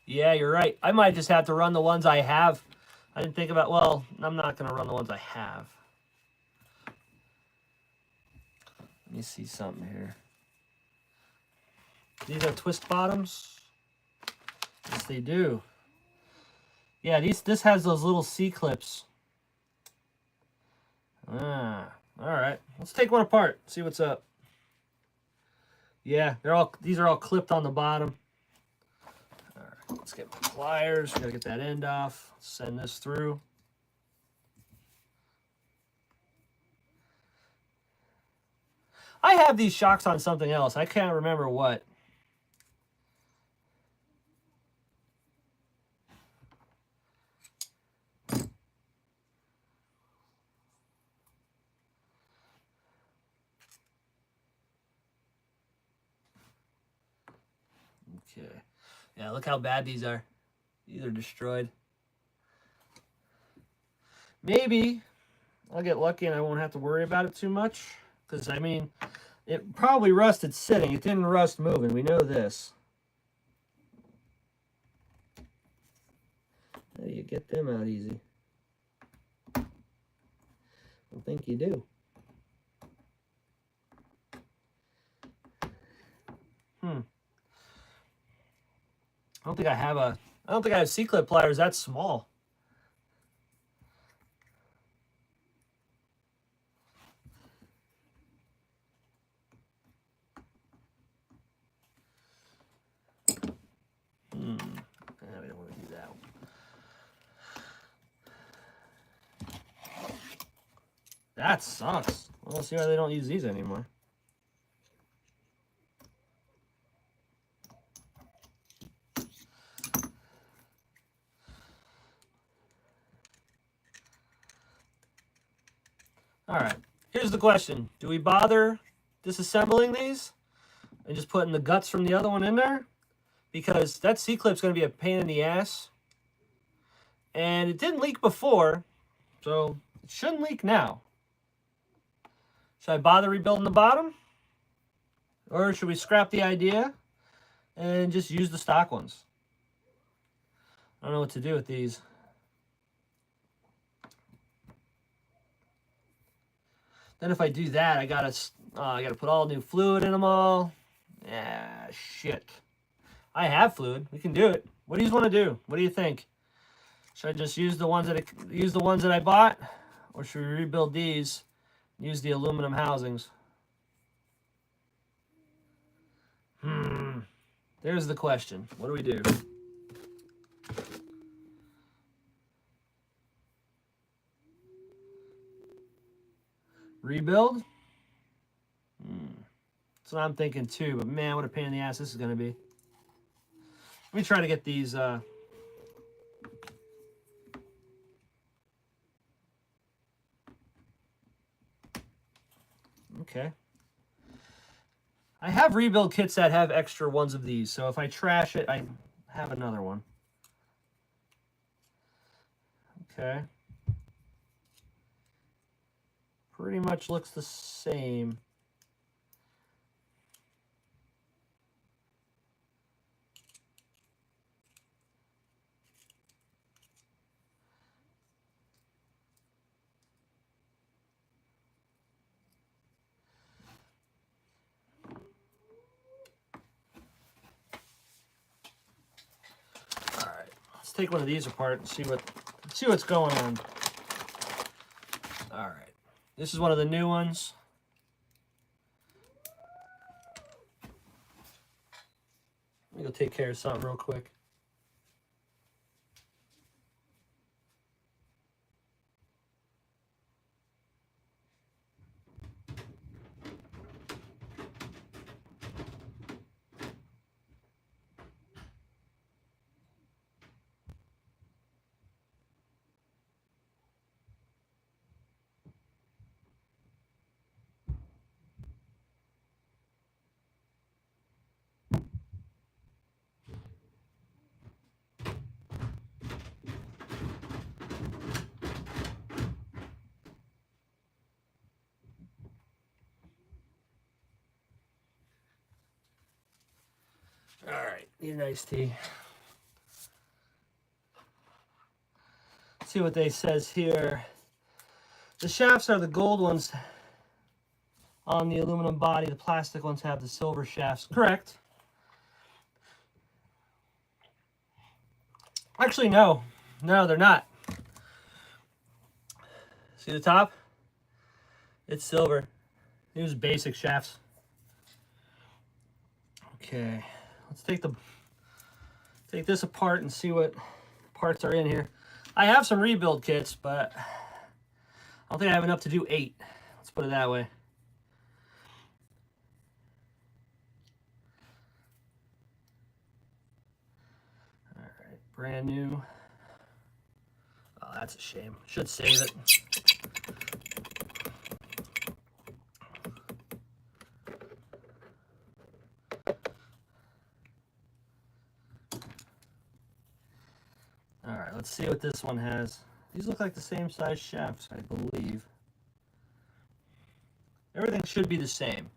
Yeah, you're right. I might just have to run the ones I have. I didn't think about, well, I'm not going to run the ones I have. Let me see something here. These are twist bottoms? Yes, they do. Yeah, this has those little C-clips. All right. Let's take one apart, see what's up. Yeah, these are all clipped on the bottom. Let's get my pliers. We gotta get that end off. Send this through. I have these shocks on something else. I can't remember what. Okay. Yeah, look how bad these are. These are destroyed. Maybe I'll get lucky and I won't have to worry about it too much. Because, I mean, It probably rusted sitting. It didn't rust moving. We know this. How do you get them out easy? I don't think you do. I don't think I have C-clip pliers that small. We don't want to do that one. That sucks. Well, let's see why they don't use these anymore. All right, here's the question. Do we bother disassembling these and just putting the guts from the other one in there? Because that C-clip's going to be a pain in the ass. And it didn't leak before, so it shouldn't leak now. Should I bother rebuilding the bottom? Or should we scrap the idea and just use the stock ones? I don't know what to do with these. Then if I do that, I gotta put all new fluid in them all. Yeah, shit. I have fluid. We can do it. What do you want to do? What do you think? Should I just use the ones that I bought, or should we rebuild these? Use the aluminum housings. There's the question. What do we do? Rebuild? That's what I'm thinking too, but man, what a pain in the ass this is going to be. Let me try to get these... Okay. I have rebuild kits that have extra ones of these, so if I trash it, I have another one. Okay. Pretty much looks the same. All right, let's take one of these apart and see what's going on. All right. This is one of the new ones. Let me go take care of something real quick. All right, need an iced tea. Let's see what they says here. The shafts are the gold ones on the aluminum body. The plastic ones have the silver shafts. Correct. Actually, no. No, they're not. See the top? It's silver. These basic shafts. Okay. Let's take this apart and see what parts are in here. I have some rebuild kits, but I don't think I have enough to do 8. Let's put it that way. All right, brand new. Oh, that's a shame. Should save it. All right, let's see what this one has. These look like the same size shafts, I believe. Everything should be the same.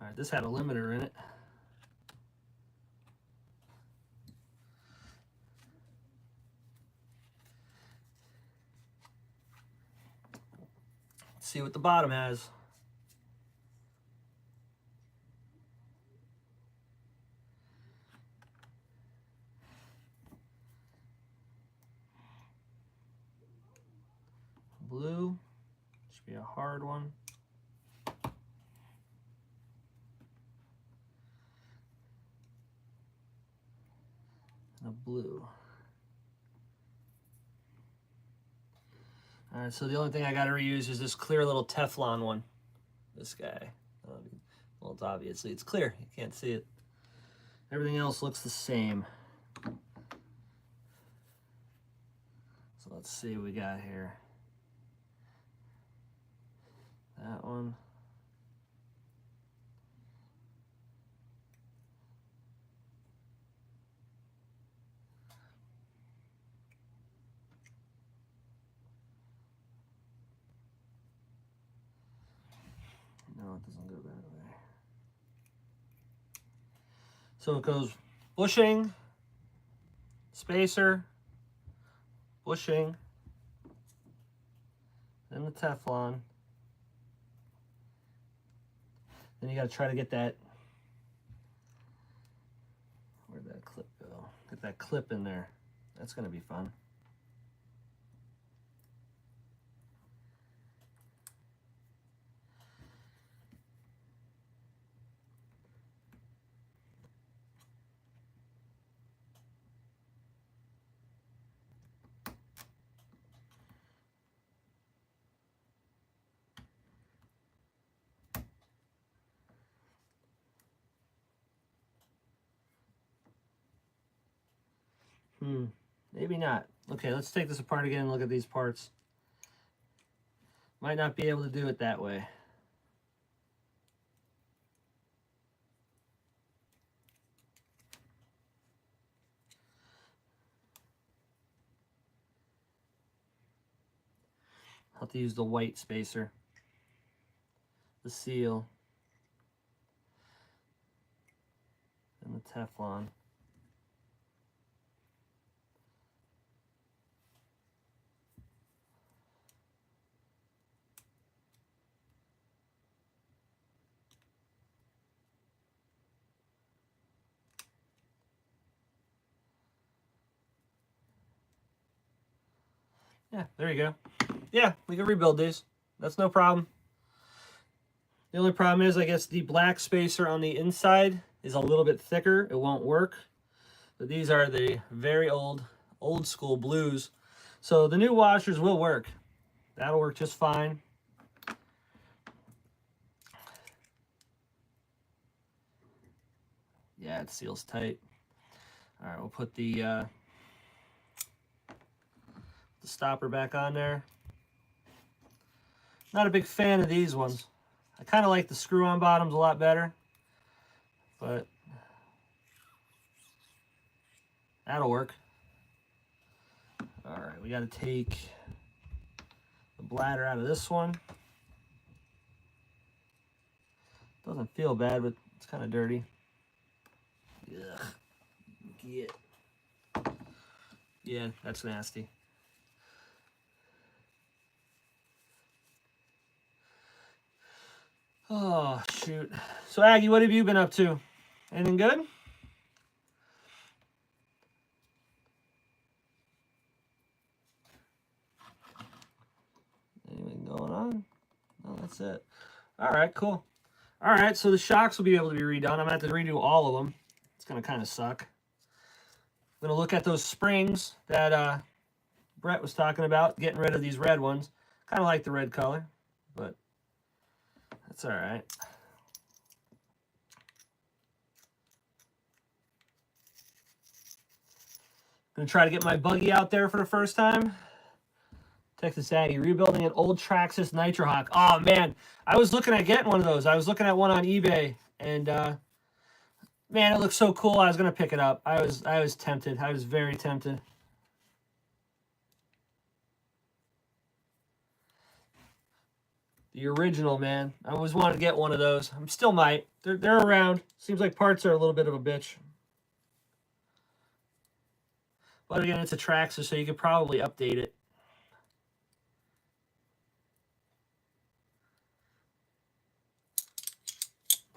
right, this had a limiter in it. Let's see what the bottom has. Blue, should be a hard one. And a blue. All right, so the only thing I got to reuse is this clear little Teflon one. This guy. Well, it's obviously it's clear. You can't see it. Everything else looks the same. So let's see what we got here. That one. No, it doesn't go that way. So it goes bushing, spacer, bushing, then the Teflon. Then you got to try to get that, where'd that clip go? Get that clip in there. That's going to be fun. Maybe not. Okay, let's take this apart again and look at these parts. Might not be able to do it that way. I'll have to use the white spacer, the seal, and the Teflon. Yeah, there you go. Yeah, we can rebuild these. That's no problem. The only problem is, I guess, the black spacer on the inside is a little bit thicker. It won't work. But these are the very old school blues. So the new washers will work. That'll work just fine. Yeah, it seals tight. All right, we'll put the stopper back on there. Not a big fan of these ones. I kind of like the screw-on bottoms a lot better, but that'll work. All right, we got to take the bladder out of this one. Doesn't feel bad, but it's kind of dirty. Ugh. Get. Yeah, that's nasty. Oh, shoot. So, Aggie, what have you been up to? Anything good? Anything going on? No, that's it. All right, cool. All right, so the shocks will be able to be redone. I'm going to have to redo all of them. It's going to kind of suck. I'm going to look at those springs that Brett was talking about, getting rid of these red ones. Kind of like the red color, but that's all right. Gonna try to get my buggy out there for the first time. Texas Aggie, rebuilding an old Traxxas Nitro Hawk. Oh man, I was looking at getting one of those. I was looking at one on eBay, and man, it looks so cool. I was gonna pick it up. I was tempted. I was very tempted. The original, man. I always wanted to get one of those. I still might. They're around. Seems like parts are a little bit of a bitch. But again, it's a Traxxas, so you could probably update it.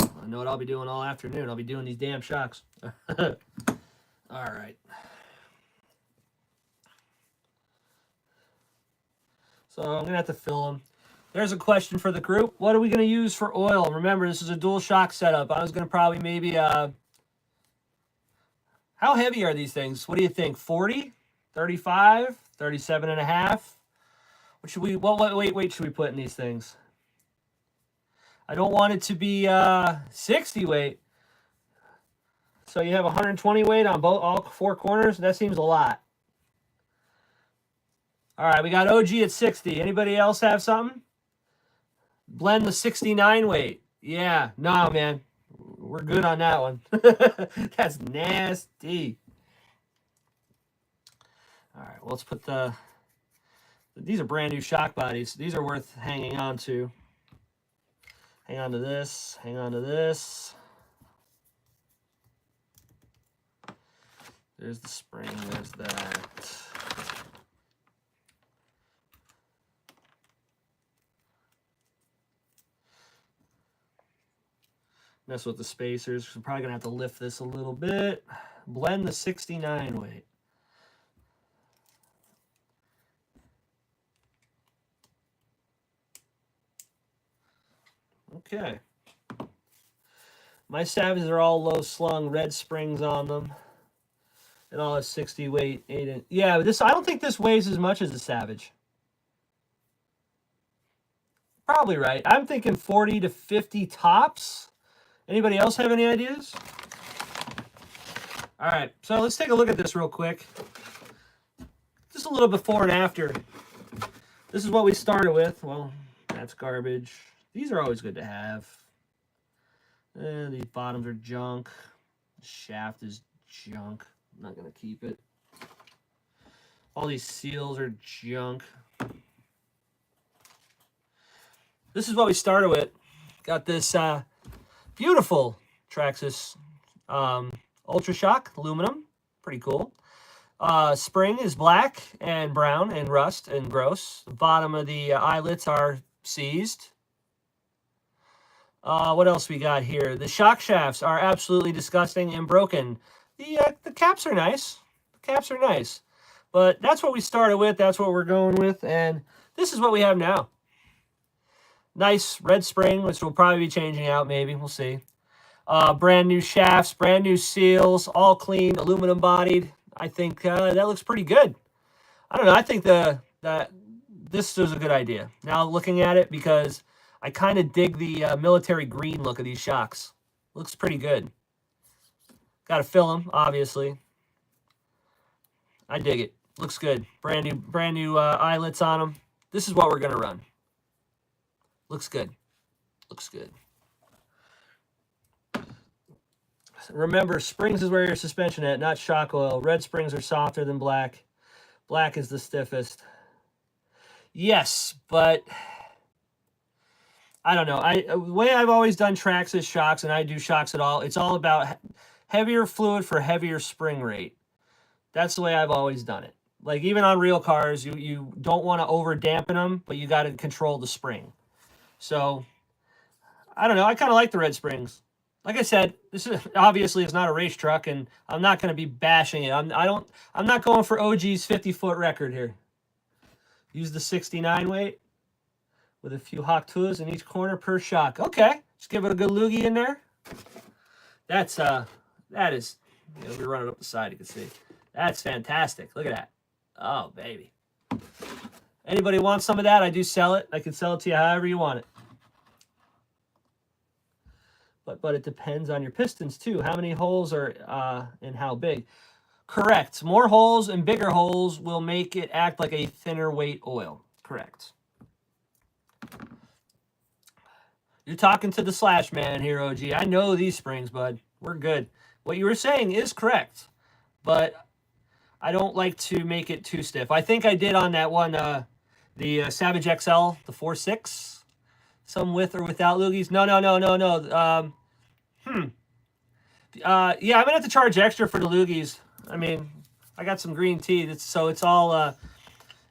I know what I'll be doing all afternoon. I'll be doing these damn shocks. All right. So I'm going to have to fill them. There's a question for the group. What are we going to use for oil? Remember, this is a dual shock setup. I was going to probably maybe... how heavy are these things? What do you think? 40? 35? 37 and a half? What should we... What weight should we put in these things? I don't want it to be 60 weight. So you have 120 weight on all four corners? That seems a lot. All right, we got OG at 60. Anybody else have something? Blend the 69 weight. Yeah, no, man. We're good on that one. That's nasty. All right, well, let's put the... These are brand new shock bodies. These are worth hanging on to. Hang on to this. Hang on to this. There's the spring. There's that. Mess with the spacers. I'm probably going to have to lift this a little bit. Blend the 69 weight. Okay. My Savages are all low slung, red springs on them. And all has 60 weight, 8 inch. Yeah, but I don't think this weighs as much as the Savage. Probably right. I'm thinking 40 to 50 tops. Anybody else have any ideas? All right, so let's take a look at this real quick. Just a little before and after. This is what we started with. Well, that's garbage. These are always good to have. These bottoms are junk. The shaft is junk. I'm not going to keep it. All these seals are junk. This is what we started with. Got this beautiful Traxxas Ultra Shock aluminum. Pretty cool. Spring is black and brown and rust and gross. The bottom of the eyelets are seized. What else we got here? The shock shafts are absolutely disgusting and broken. The caps are nice. The caps are nice. But that's what we started with. That's what we're going with. And this is what we have now. Nice red spring, which we'll probably be changing out maybe. We'll see. Brand new shafts, brand new seals, all clean, aluminum bodied. I think that looks pretty good. I don't know. I think that this is a good idea. Now looking at it, because I kind of dig the military green look of these shocks. Looks pretty good. Got to fill them, obviously. I dig it. Looks good. Brand new eyelets on them. This is what we're gonna run. Looks good. Looks good. Remember, springs is where your suspension at, not shock oil. Red springs are softer than black. Black is the stiffest. Yes, but I don't know. The way I've always done Traxxas shocks, and I do shocks at all, it's all about heavier fluid for heavier spring rate. That's the way I've always done it. Like even on real cars, you don't want to over dampen them, but you got to control the spring. So I don't know. I kind of like the red springs. Like I said, this is obviously it's not a race truck, and I'm not going to be bashing it. I'm not going for OG's 50-foot record here. Use the 69 weight with a few hawk tools in each corner per shock. Okay, just give it a good loogie in there. That is, you know, if you're running up the side, you can see. That's fantastic. Look at that. Oh, baby. Anybody want some of that? I do sell it. I can sell it to you however you want it. But it depends on your pistons too. How many holes are and how big? Correct. More holes and bigger holes will make it act like a thinner weight oil. Correct. You're talking to the slash man here, OG. I know these springs, bud. We're good. What you were saying is correct, but I don't like to make it too stiff. I think I did on that one, the Savage XL, the 4.6. Some with or without loogies. No. Yeah, I'm gonna have to charge extra for the loogies. I mean, I got some green tea. It's all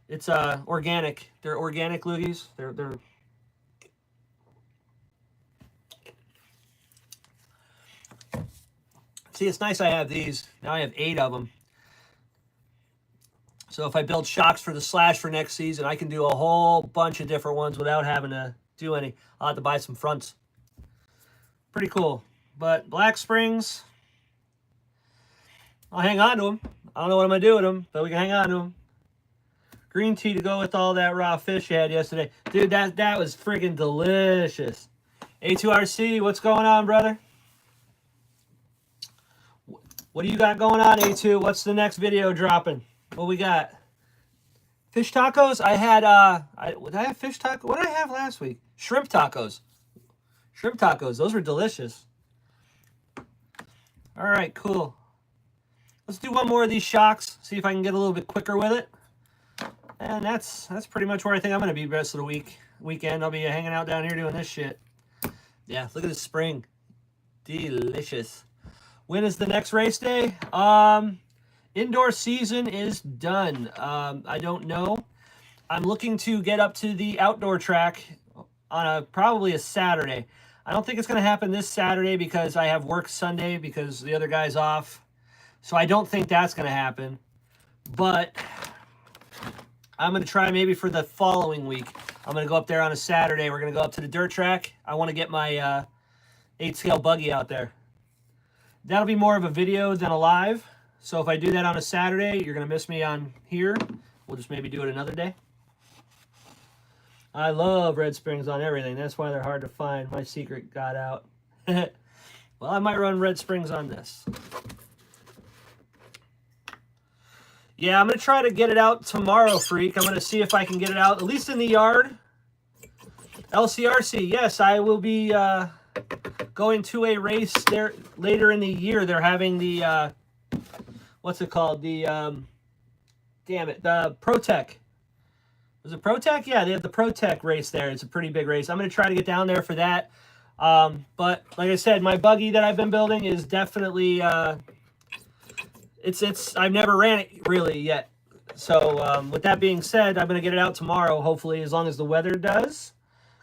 it's organic. They're organic loogies. They're See, it's nice I have these. Now I have 8 of them. So if I build shocks for the slash for next season, I can do a whole bunch of different ones without having to do any. I'll have to buy some fronts. Pretty cool. But Black Springs, I'll hang on to them. I don't know what I'm going to do with them, but we can hang on to them. Green tea to go with all that raw fish you had yesterday. Dude, that was friggin' delicious. A2RC, what's going on, brother? What do you got going on, A2? What's the next video dropping? What we got? Fish tacos? I had, did I have fish tacos? What did I have last week? Shrimp tacos. Shrimp tacos. Those were delicious. All right, cool. Let's do one more of these shocks. See if I can get a little bit quicker with it. And that's pretty much where I think I'm going to be the rest of the weekend. I'll be hanging out down here doing this shit. Yeah, look at this spring. Delicious. When is the next race day? Indoor season is done. I don't know. I'm looking to get up to the outdoor track on probably a Saturday. I don't think it's going to happen this Saturday because I have work Sunday because the other guy's off. So I don't think that's going to happen. But I'm going to try maybe for the following week. I'm going to go up there on a Saturday. We're going to go up to the dirt track. I want to get my 8-scale buggy out there. That'll be more of a video than a live. So if I do that on a Saturday, you're going to miss me on here. We'll just maybe do it another day. I love Red Springs on everything. That's why they're hard to find. My secret got out. Well, I might run Red Springs on this. Yeah, I'm going to try to get it out tomorrow, Freak. I'm going to see if I can get it out, at least in the yard. LCRC, yes, I will be going to a race there later in the year. They're having the, what's it called? The, the ProTech. Was it ProTech? Yeah, they have the ProTech race there. It's a pretty big race. I'm going to try to get down there for that. But like I said, my buggy that I've been building is definitely, I've never ran it really yet. So with that being said, I'm going to get it out tomorrow, hopefully, as long as the weather does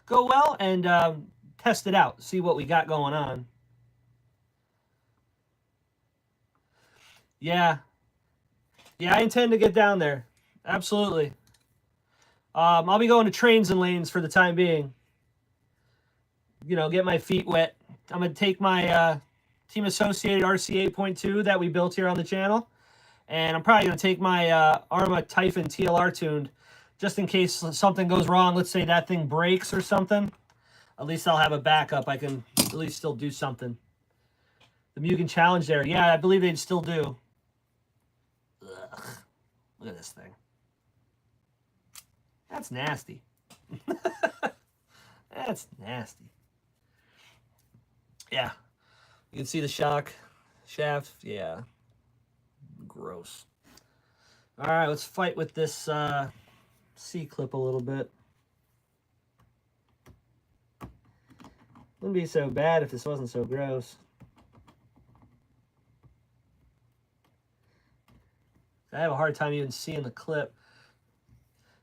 go well, and test it out, see what we got going on. Yeah, I intend to get down there. Absolutely. I'll be going to trains and lanes for the time being. You know, get my feet wet. I'm going to take my Team Associated RC 8.2 that we built here on the channel. And I'm probably going to take my Arma Typhon TLR tuned, just in case something goes wrong. Let's say that thing breaks or something. At least I'll have a backup. I can at least still do something. The Mugen Challenge there. Yeah, I believe they'd still do. Ugh. Look at this thing. That's nasty. That's nasty. Yeah. You can see the shock shaft. Yeah. Gross. All right, let's fight with this C-clip a little bit. Wouldn't be so bad if this wasn't so gross. I have a hard time even seeing the clip.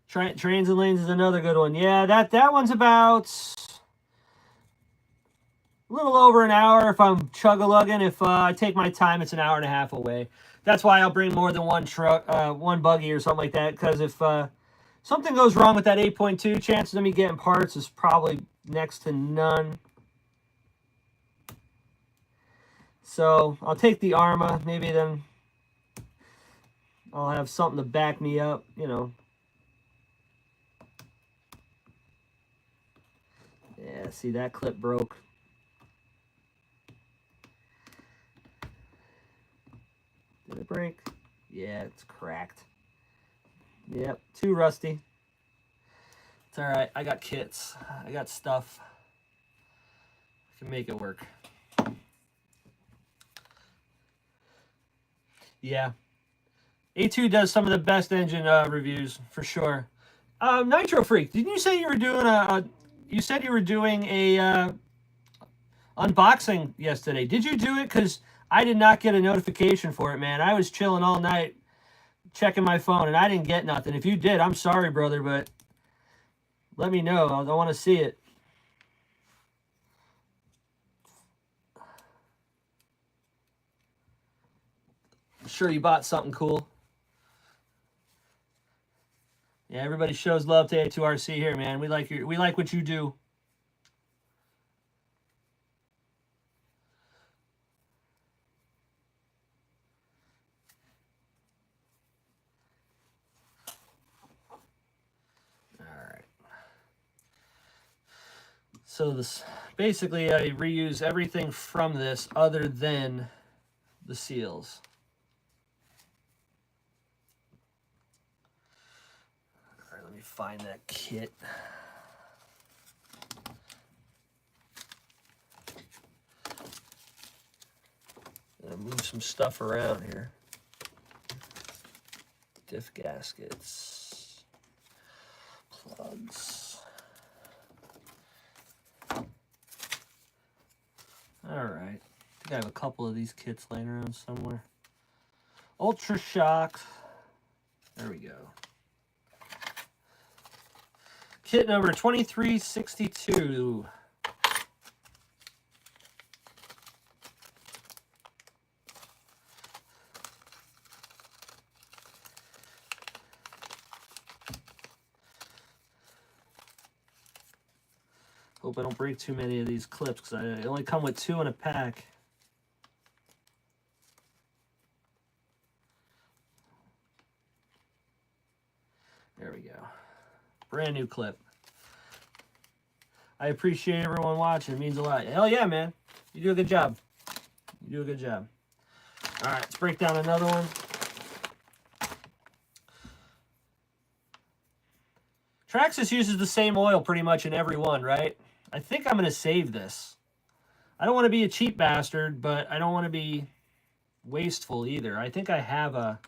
Trains and Lanes is another good one. Yeah, that one's about a little over an hour if I'm chug-a-lugging. If I take my time, it's an hour and a half away. That's why I'll bring more than one truck, one buggy or something like that. Because if something goes wrong with that 8.2, chances of me getting parts is probably next to none. So I'll take the Arma. Maybe then I'll have something to back me up, you know. Yeah, see, that clip broke. Did it break? Yeah, it's cracked. Yep, too rusty. It's all right. I got kits. I got stuff. I can make it work. Yeah. A2 does some of the best engine reviews, for sure. Nitro Freak, didn't you say you were doing you said you were doing a unboxing yesterday. Did you do it? Because I did not get a notification for it, man. I was chilling all night checking my phone, and I didn't get nothing. If you did, I'm sorry, brother, but let me know. I want to see it. I'm sure you bought something cool. Yeah, everybody shows love to A2RC here, man. We like what you do. So this basically I reuse everything from this other than the seals. All right, let me find that kit. I'll move some stuff around here. Diff gaskets, plugs. All right, I think I have a couple of these kits laying around somewhere. Ultra Shock. There we go. Kit number 2362. Hope I don't break too many of these clips because I only come with 2 in a pack. There we go. Brand new clip. I appreciate everyone watching. It means a lot. Hell yeah, man. You do a good job. You do a good job. All right, let's break down another one. Traxxas uses the same oil pretty much in every one, right? I think I'm going to save this. I don't want to be a cheap bastard, but I don't want to be wasteful either. I think I have a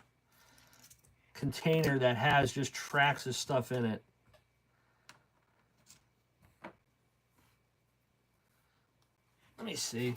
container that has just Traxxas stuff in it. Let me see.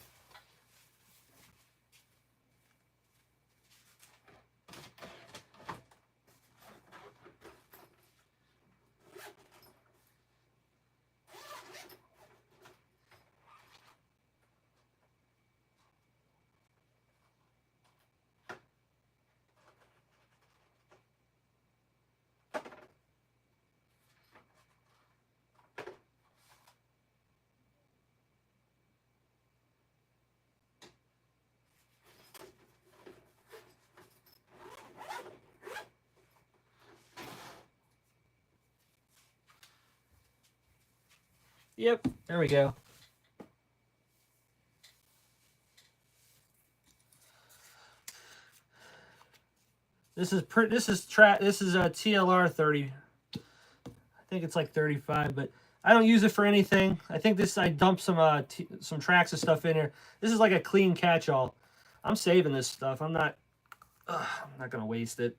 Yep, there we go. This is a TLR 30. I think it's like 35, but I don't use it for anything. I think I dumped some Traxxas stuff in here. This is like a clean catch-all. I'm saving this stuff. I'm not gonna waste it.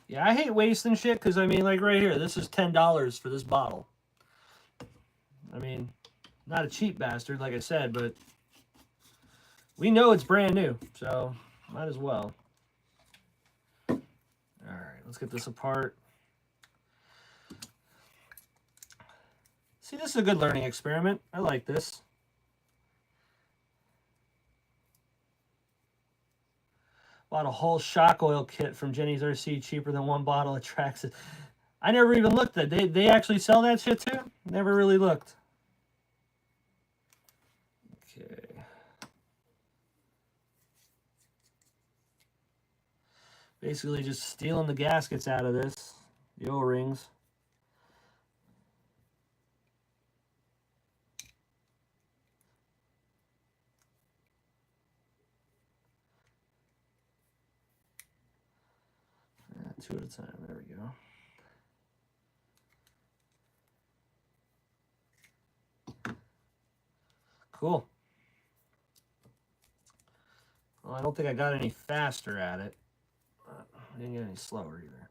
Yeah, I hate wasting shit because, I mean, like right here, this is $10 for this bottle. I mean, not a cheap bastard, like I said, but we know it's brand new, so might as well. All right, let's get this apart. See, this is a good learning experiment. I like this. Bought a whole shock oil kit from Jenny's RC, cheaper than 1 bottle of Traxxas. I never even looked at it. They actually sell that shit too? Never really looked. Okay. Basically just stealing the gaskets out of this. The O-rings. 2 at a time. There we go. Cool. Well, I don't think I got any faster at it. I didn't get any slower either.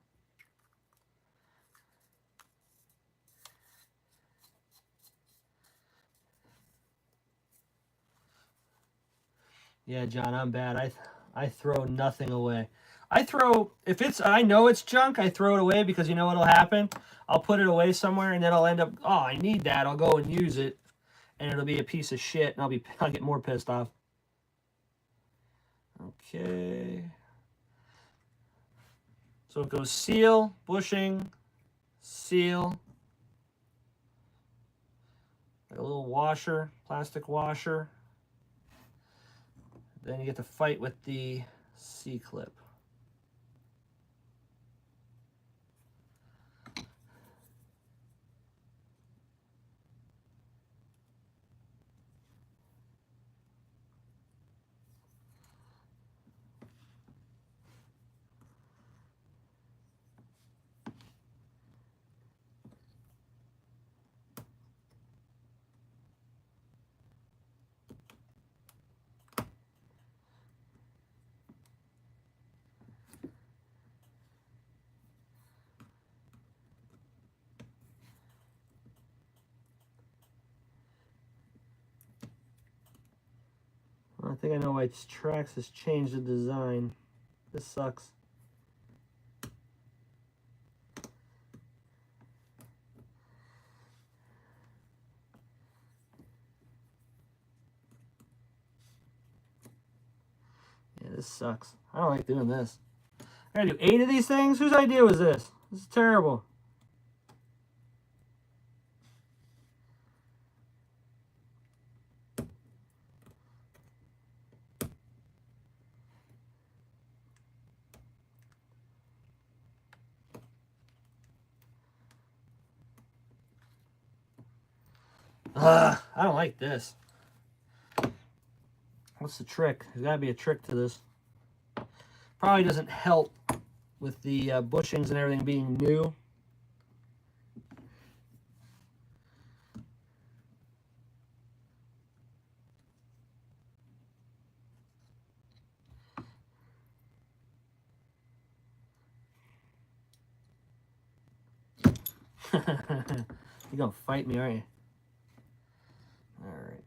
Yeah, John, I'm bad. I throw nothing away. I throw, if it's, I know it's junk, I throw it away because you know what'll happen? I'll put it away somewhere and then I'll end up, oh, I need that. I'll go and use it and it'll be a piece of shit and I'll get more pissed off. Okay. So it goes seal, bushing, seal. Like a little washer, plastic washer. Then you get to fight with the C-clip. I think I know why tmaxx has changed the design. This sucks. Yeah, this sucks. I don't like doing this. I gotta do 8 of these things? Whose idea was this? This is terrible. I don't like this. What's the trick? There's got to be a trick to this. Probably doesn't help with the bushings and everything being new. You're going to fight me, aren't you? All right.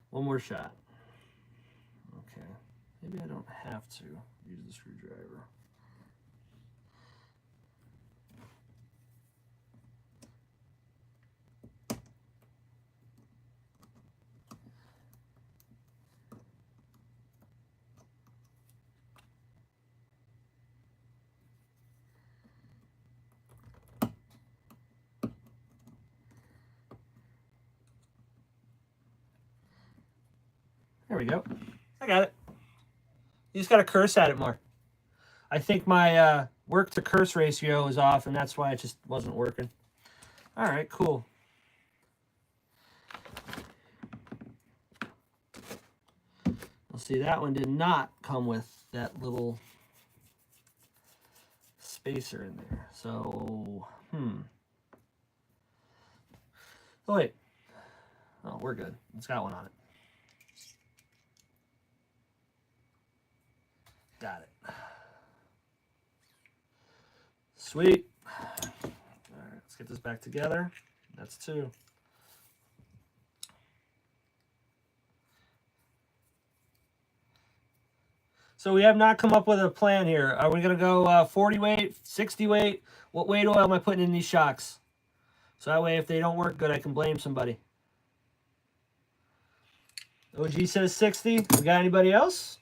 One more shot. Okay. Maybe I don't have to use the screwdriver. There we go. I got it. You just got to curse at it more. I think my work to curse ratio is off, and that's why it just wasn't working. All right, cool. Well, see, that one did not come with that little spacer in there. So, Oh, wait. Oh, we're good. It's got one on it. Got it. Sweet. All right, let's get this back together. That's 2. So we have not come up with a plan here. Are we going to go 40 weight, 60 weight? What weight oil am I putting in these shocks? So that way if they don't work good, I can blame somebody. OG says 60. We got anybody else?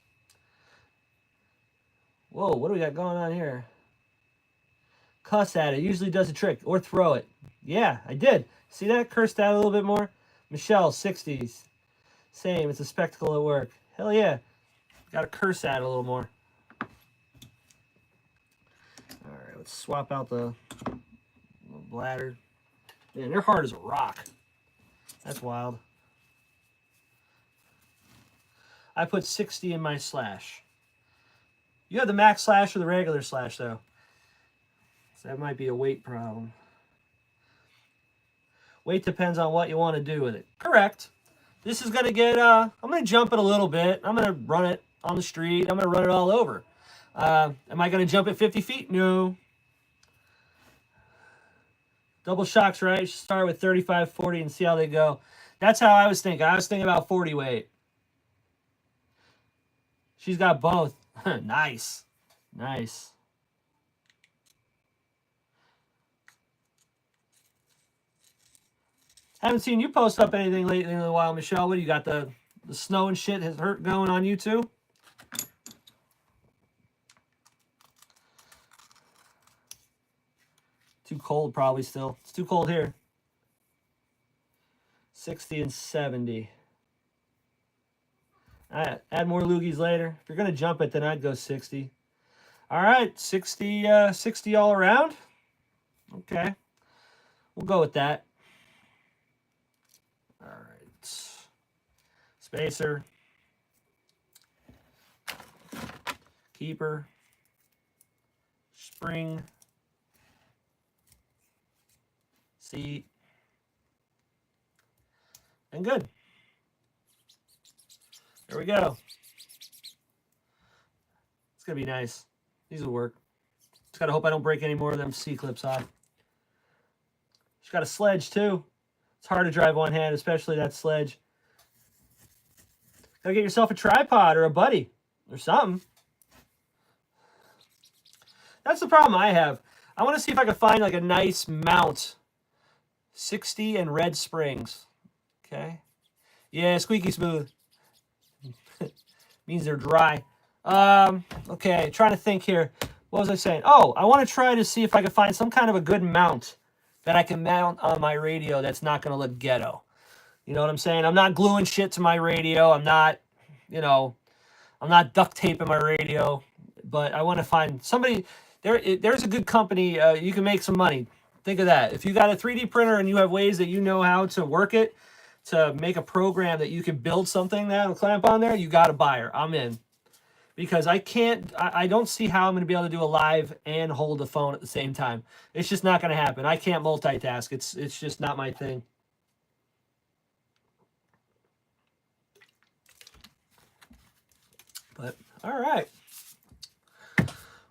Whoa, what do we got going on here? Cuss at it. Usually does a trick. Or throw it. Yeah, I did. See that? Cursed out a little bit more. Michelle, 60s. Same. It's a spectacle at work. Hell yeah. Got to curse at it a little more. All right, let's swap out the bladder. Man, they're hard as a rock. That's wild. I put 60 in my slash. You have the max slash or the regular slash, though. So that might be a weight problem. Weight depends on what you want to do with it. Correct. This is going to get, I'm going to jump it a little bit. I'm going to run it on the street. I'm going to run it all over. Am I going to jump at 50 feet? No. Double shocks, right? Start with 35, 40 and see how they go. That's how I was thinking. I was thinking about 40 weight. She's got both. Nice. Nice. Haven't seen you post up anything lately in a while, Michelle. What do you got? The snow and shit has hurt going on you too? Too cold probably still. It's too cold here. 60 and 70. All right, add more loogies later. If you're going to jump it, then I'd go 60. All right, 60, 60 all around. Okay, we'll go with that. All right, spacer, keeper, spring, seat, and good. There we go. It's going to be nice. These will work. Just got to hope I don't break any more of them C-clips off. She's got a sledge, too. It's hard to drive one hand, especially that sledge. Got to get yourself a tripod or a buddy or something. That's the problem I have. I want to see if I can find like a nice mount. 60 and red springs. Okay. Yeah, squeaky smooth. Means they're dry. Okay, trying to think here. What was I saying? Oh, I want to try to see if I can find some kind of a good mount that I can mount on my radio that's not going to look ghetto. You know what I'm saying? I'm not gluing shit to my radio. I'm not, you know, I'm not duct taping my radio. But I want to find somebody. There's a good company. You can make some money. Think of that. If you got a 3D printer and you have ways that you know how to work it, to make a program that you can build something that'll clamp on there, you got a buyer. I'm in. Because I don't see how I'm going to be able to do a live and hold the phone at the same time. It's just not going to happen. I can't multitask. It's just not my thing. But, all right.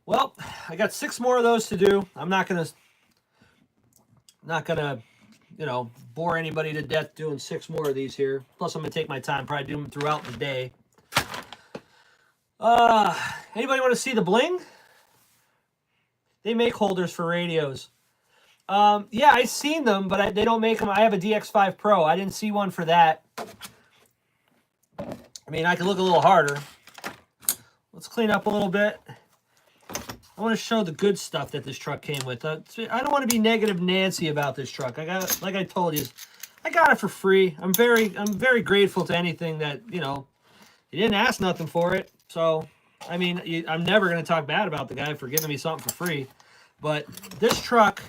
Well, I got 6 more of those to do. I'm not going to, you know, bore anybody to death doing 6 more of these here. Plus, I'm going to take my time, probably do them throughout the day. Anybody want to see the bling? They make holders for radios. Yeah, I've seen them, but they don't make them. I have a DX5 Pro. I didn't see one for that. I mean, I could look a little harder. Let's clean up a little bit. I want to show the good stuff that this truck came with. I don't want to be negative Nancy about this truck. I got it, like I told you, I got it for free. I'm very grateful to anything that, you know, you didn't ask nothing for it. So, I mean, I'm never going to talk bad about the guy for giving me something for free. But this truck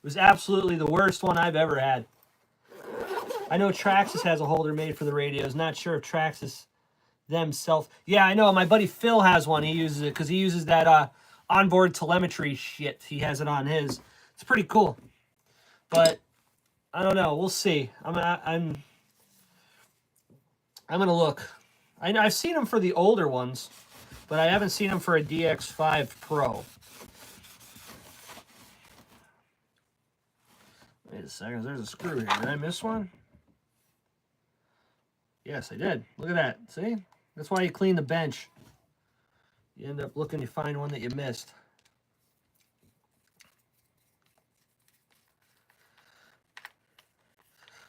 was absolutely the worst one I've ever had. I know Traxxas has a holder made for the radios. Not sure if Traxxas themselves. Yeah, I know. My buddy Phil has one. He uses it because he uses that onboard telemetry shit. He has it on his. It's pretty cool. But I don't know. We'll see. I'm gonna look. I've seen them for the older ones, but I haven't seen them for a DX5 Pro. Wait a second. There's a screw here. Did I miss one? Yes, I did. Look at that. See? That's why you clean the bench. You end up looking to find one that you missed.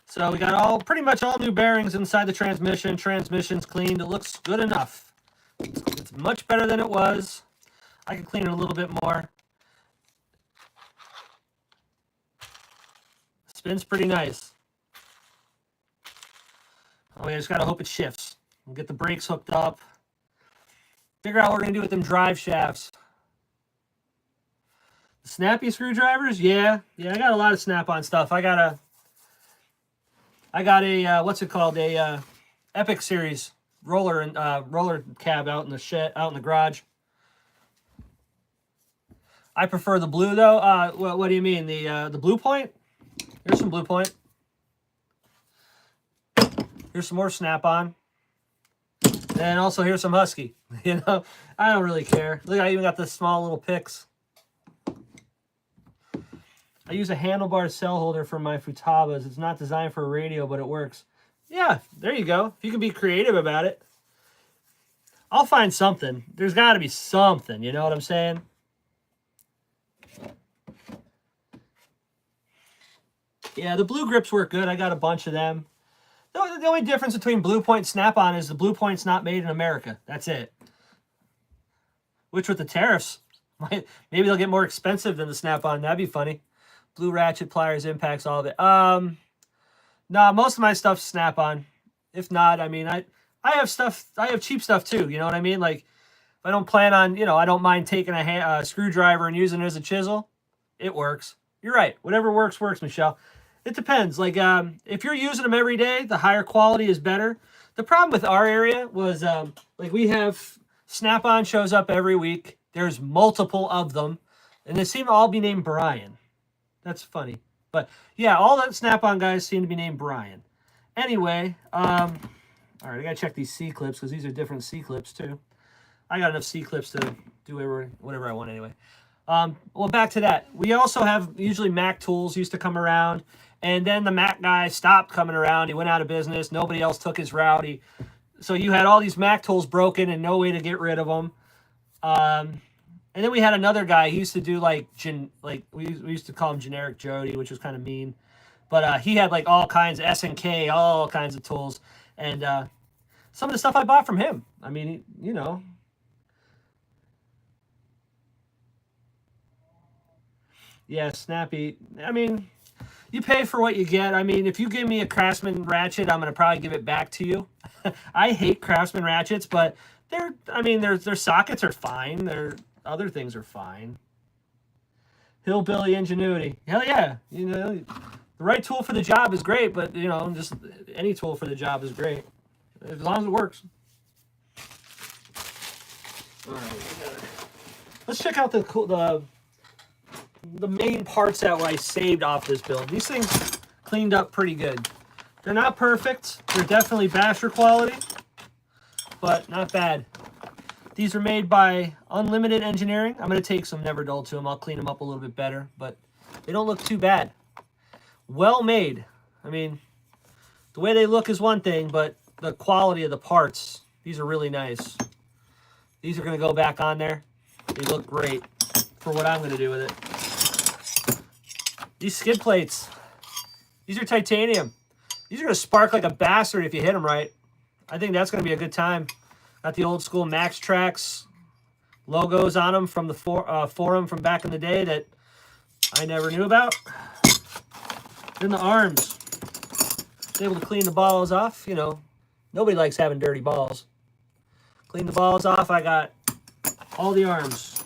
So we got pretty much all new bearings inside the transmission. Transmission's cleaned. It looks good enough. It's much better than it was. I can clean it a little bit more. Spins pretty nice. Oh, we just gotta hope it shifts. We'll get the brakes hooked up. Figure out what we're gonna do with them drive shafts. The snappy screwdrivers? Yeah, I got a lot of snap-on stuff. I got I got a what's it called? A Epic Series roller and roller cab out in the shed, out in the garage. I prefer the blue though. What do you mean? The Blue Point? Here's some Blue Point. Here's some more Snap-on. And also here's some Husky. You know, I don't really care. Look, I even got the small little picks. I use a handlebar cell holder for my Futabas. It's not designed for a radio, but it works. Yeah, there you go. If you can be creative about it. I'll find something. There's got to be something. You know what I'm saying? Yeah, the blue grips work good. I got a bunch of them. The only difference between Blue Point and Snap-on is the Blue Point's not made in America. That's it. Which with the tariffs, maybe they'll get more expensive than the Snap-on. That'd be funny. Blue ratchet, pliers, impacts, all of it. Nah, most of my stuff's Snap-on. If not, I mean, I have stuff. I have cheap stuff too. You know what I mean? Like, if I don't plan on, you know, I don't mind taking a screwdriver and using it as a chisel. It works. You're right. Whatever works, works, Michelle. It depends. Like, if you're using them every day, the higher quality is better. The problem with our area was, like, we have Snap-on shows up every week. There's multiple of them, and they seem to all be named Brian. That's funny. But, yeah, all the Snap-on guys seem to be named Brian. Anyway, all right, I got to check these C-clips because these are different C-clips, too. I got enough C-clips to do whatever I want anyway. Well, back to that. We also have usually Mac tools used to come around, and then the Mac guy stopped coming around. He went out of business. Nobody else took his route. So you had all these Mac tools broken and no way to get rid of them. And then we had another guy. He used to do we used to call him Generic Jody, which was kind of mean. But he had like all kinds of S&K, all kinds of tools. And some of the stuff I bought from him. I mean, you know. Yeah, Snappy. I mean, you pay for what you get. I mean, if you give me a Craftsman ratchet, I'm going to probably give it back to you. I hate Craftsman ratchets, but their sockets are fine. Their other things are fine. Hillbilly ingenuity. Hell yeah. You know, the right tool for the job is great, but, you know, just any tool for the job is great. As long as it works. All right. Let's check out the main parts that I saved off this build. These things cleaned up pretty good. They're not perfect. They're definitely basher quality, but not bad. These are made by Unlimited Engineering. I'm going to take some Never Dull to them. I'll clean them up a little bit better, but they don't look too bad. Well made. I mean, the way they look is one thing, but the quality of the parts, these are really nice. These are going to go back on there. They look great for what I'm going to do with it. These skid plates, these are titanium. These are going to spark like a bastard if you hit them right. I think that's going to be a good time. Got the old school tmaxx logos on them from the forum from back in the day that I never knew about. Then the arms. Able to clean the balls off. You know, nobody likes having dirty balls. Clean the balls off. I got all the arms.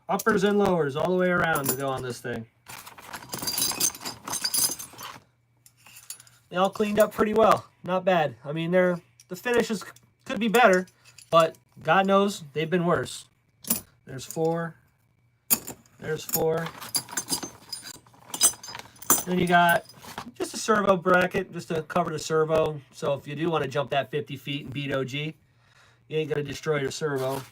Uppers and lowers all the way around to go on this thing. They all cleaned up pretty well. Not bad. I mean, the finishes could be better, but God knows they've been worse. There's 4. There's 4. Then you got just a servo bracket just to cover the servo. So if you do want to jump that 50 feet and beat OG, you ain't going to destroy your servo.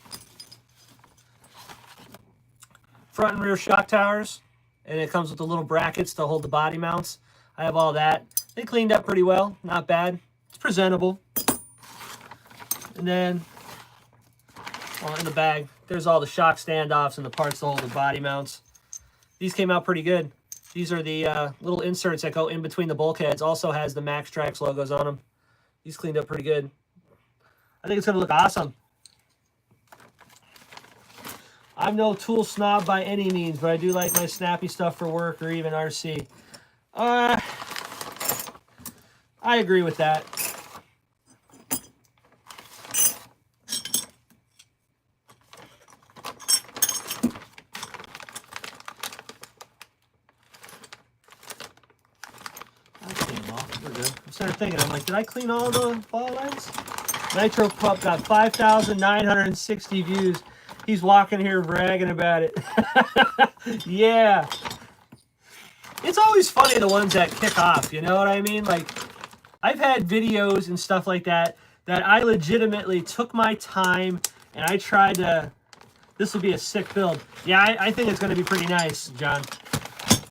Front and rear shock towers, and it comes with the little brackets to hold the body mounts. I have all that. They cleaned up pretty well. Not bad. It's presentable. And then, well, in the bag, there's all the shock standoffs and the parts to hold the body mounts. These came out pretty good. These are the little inserts that go in between the bulkheads. Also has the tmaxx logos on them. These cleaned up pretty good. I think it's going to look awesome. I'm no tool snob by any means, but I do like my snappy stuff for work or even RC. I agree with that. center thing, and I'm like, did I clean all the ball lines? Nitro Pup got 5,960 views. He's walking here bragging about it. Yeah. It's always funny, the ones that kick off, you know what I mean? Like, I've had videos and stuff like that I legitimately took my time and I tried to... This will be a sick build. Yeah, I think it's going to be pretty nice, John.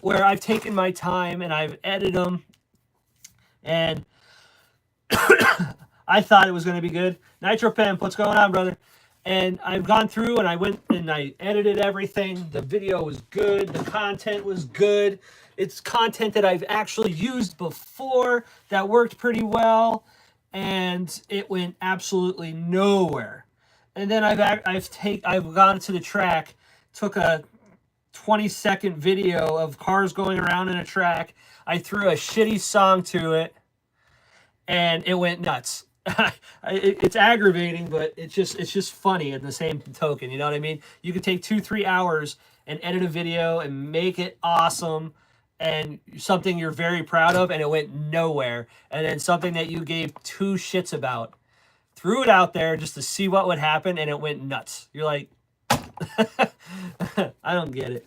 Where I've taken my time and I've edited them. And I thought it was going to be good. Nitro Pimp, what's going on, brother? And I've gone through and I went and I edited everything. The video was good. The content was good. It's content that I've actually used before that worked pretty well. And it went absolutely nowhere. And then I've gone to the track, took a 20-second video of cars going around in a track. I threw a shitty song to it, and it went nuts. It's aggravating, but it's just funny in the same token. You know what I mean? You could take 2-3 hours and edit a video and make it awesome and something you're very proud of, and it went nowhere. And then something that you gave 2 shits about, threw it out there just to see what would happen, and it went nuts. You're like, I don't get it.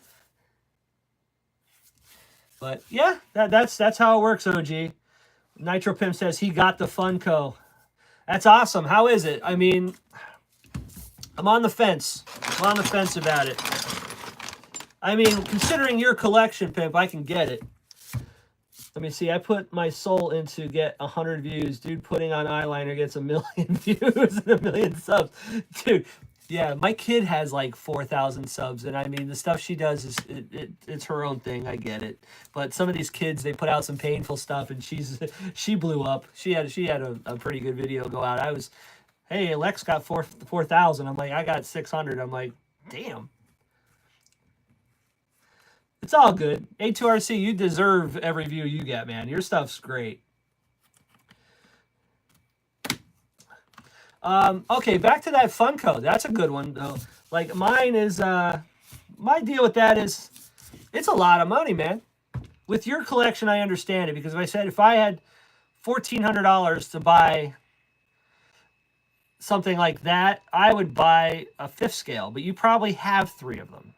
But yeah, that's how it works, OG. Nitro Pimp says he got the Funko. That's awesome. How is it? I mean, I'm on the fence. I'm on the fence about it. I mean, considering your collection, Pimp, I can get it. Let me see. I put my soul into get 100 views. Dude putting on eyeliner gets 1 million views and 1 million subs. Dude, yeah, my kid has like 4,000 subs. And I mean, the stuff she does, it's her own thing. I get it. But some of these kids, they put out some painful stuff, and she blew up. She had a pretty good video go out. Hey, Lex got 4,000. I'm like, I got 600. I'm like, damn. It's all good. A2RC, you deserve every view you get, man. Your stuff's great. Okay, back to that Funko. That's a good one, though. Like, mine is, my deal with that is, it's a lot of money, man. With your collection, I understand it, because if I had $1,400 to buy something like that, I would buy a 5th scale, but you probably have 3 of them.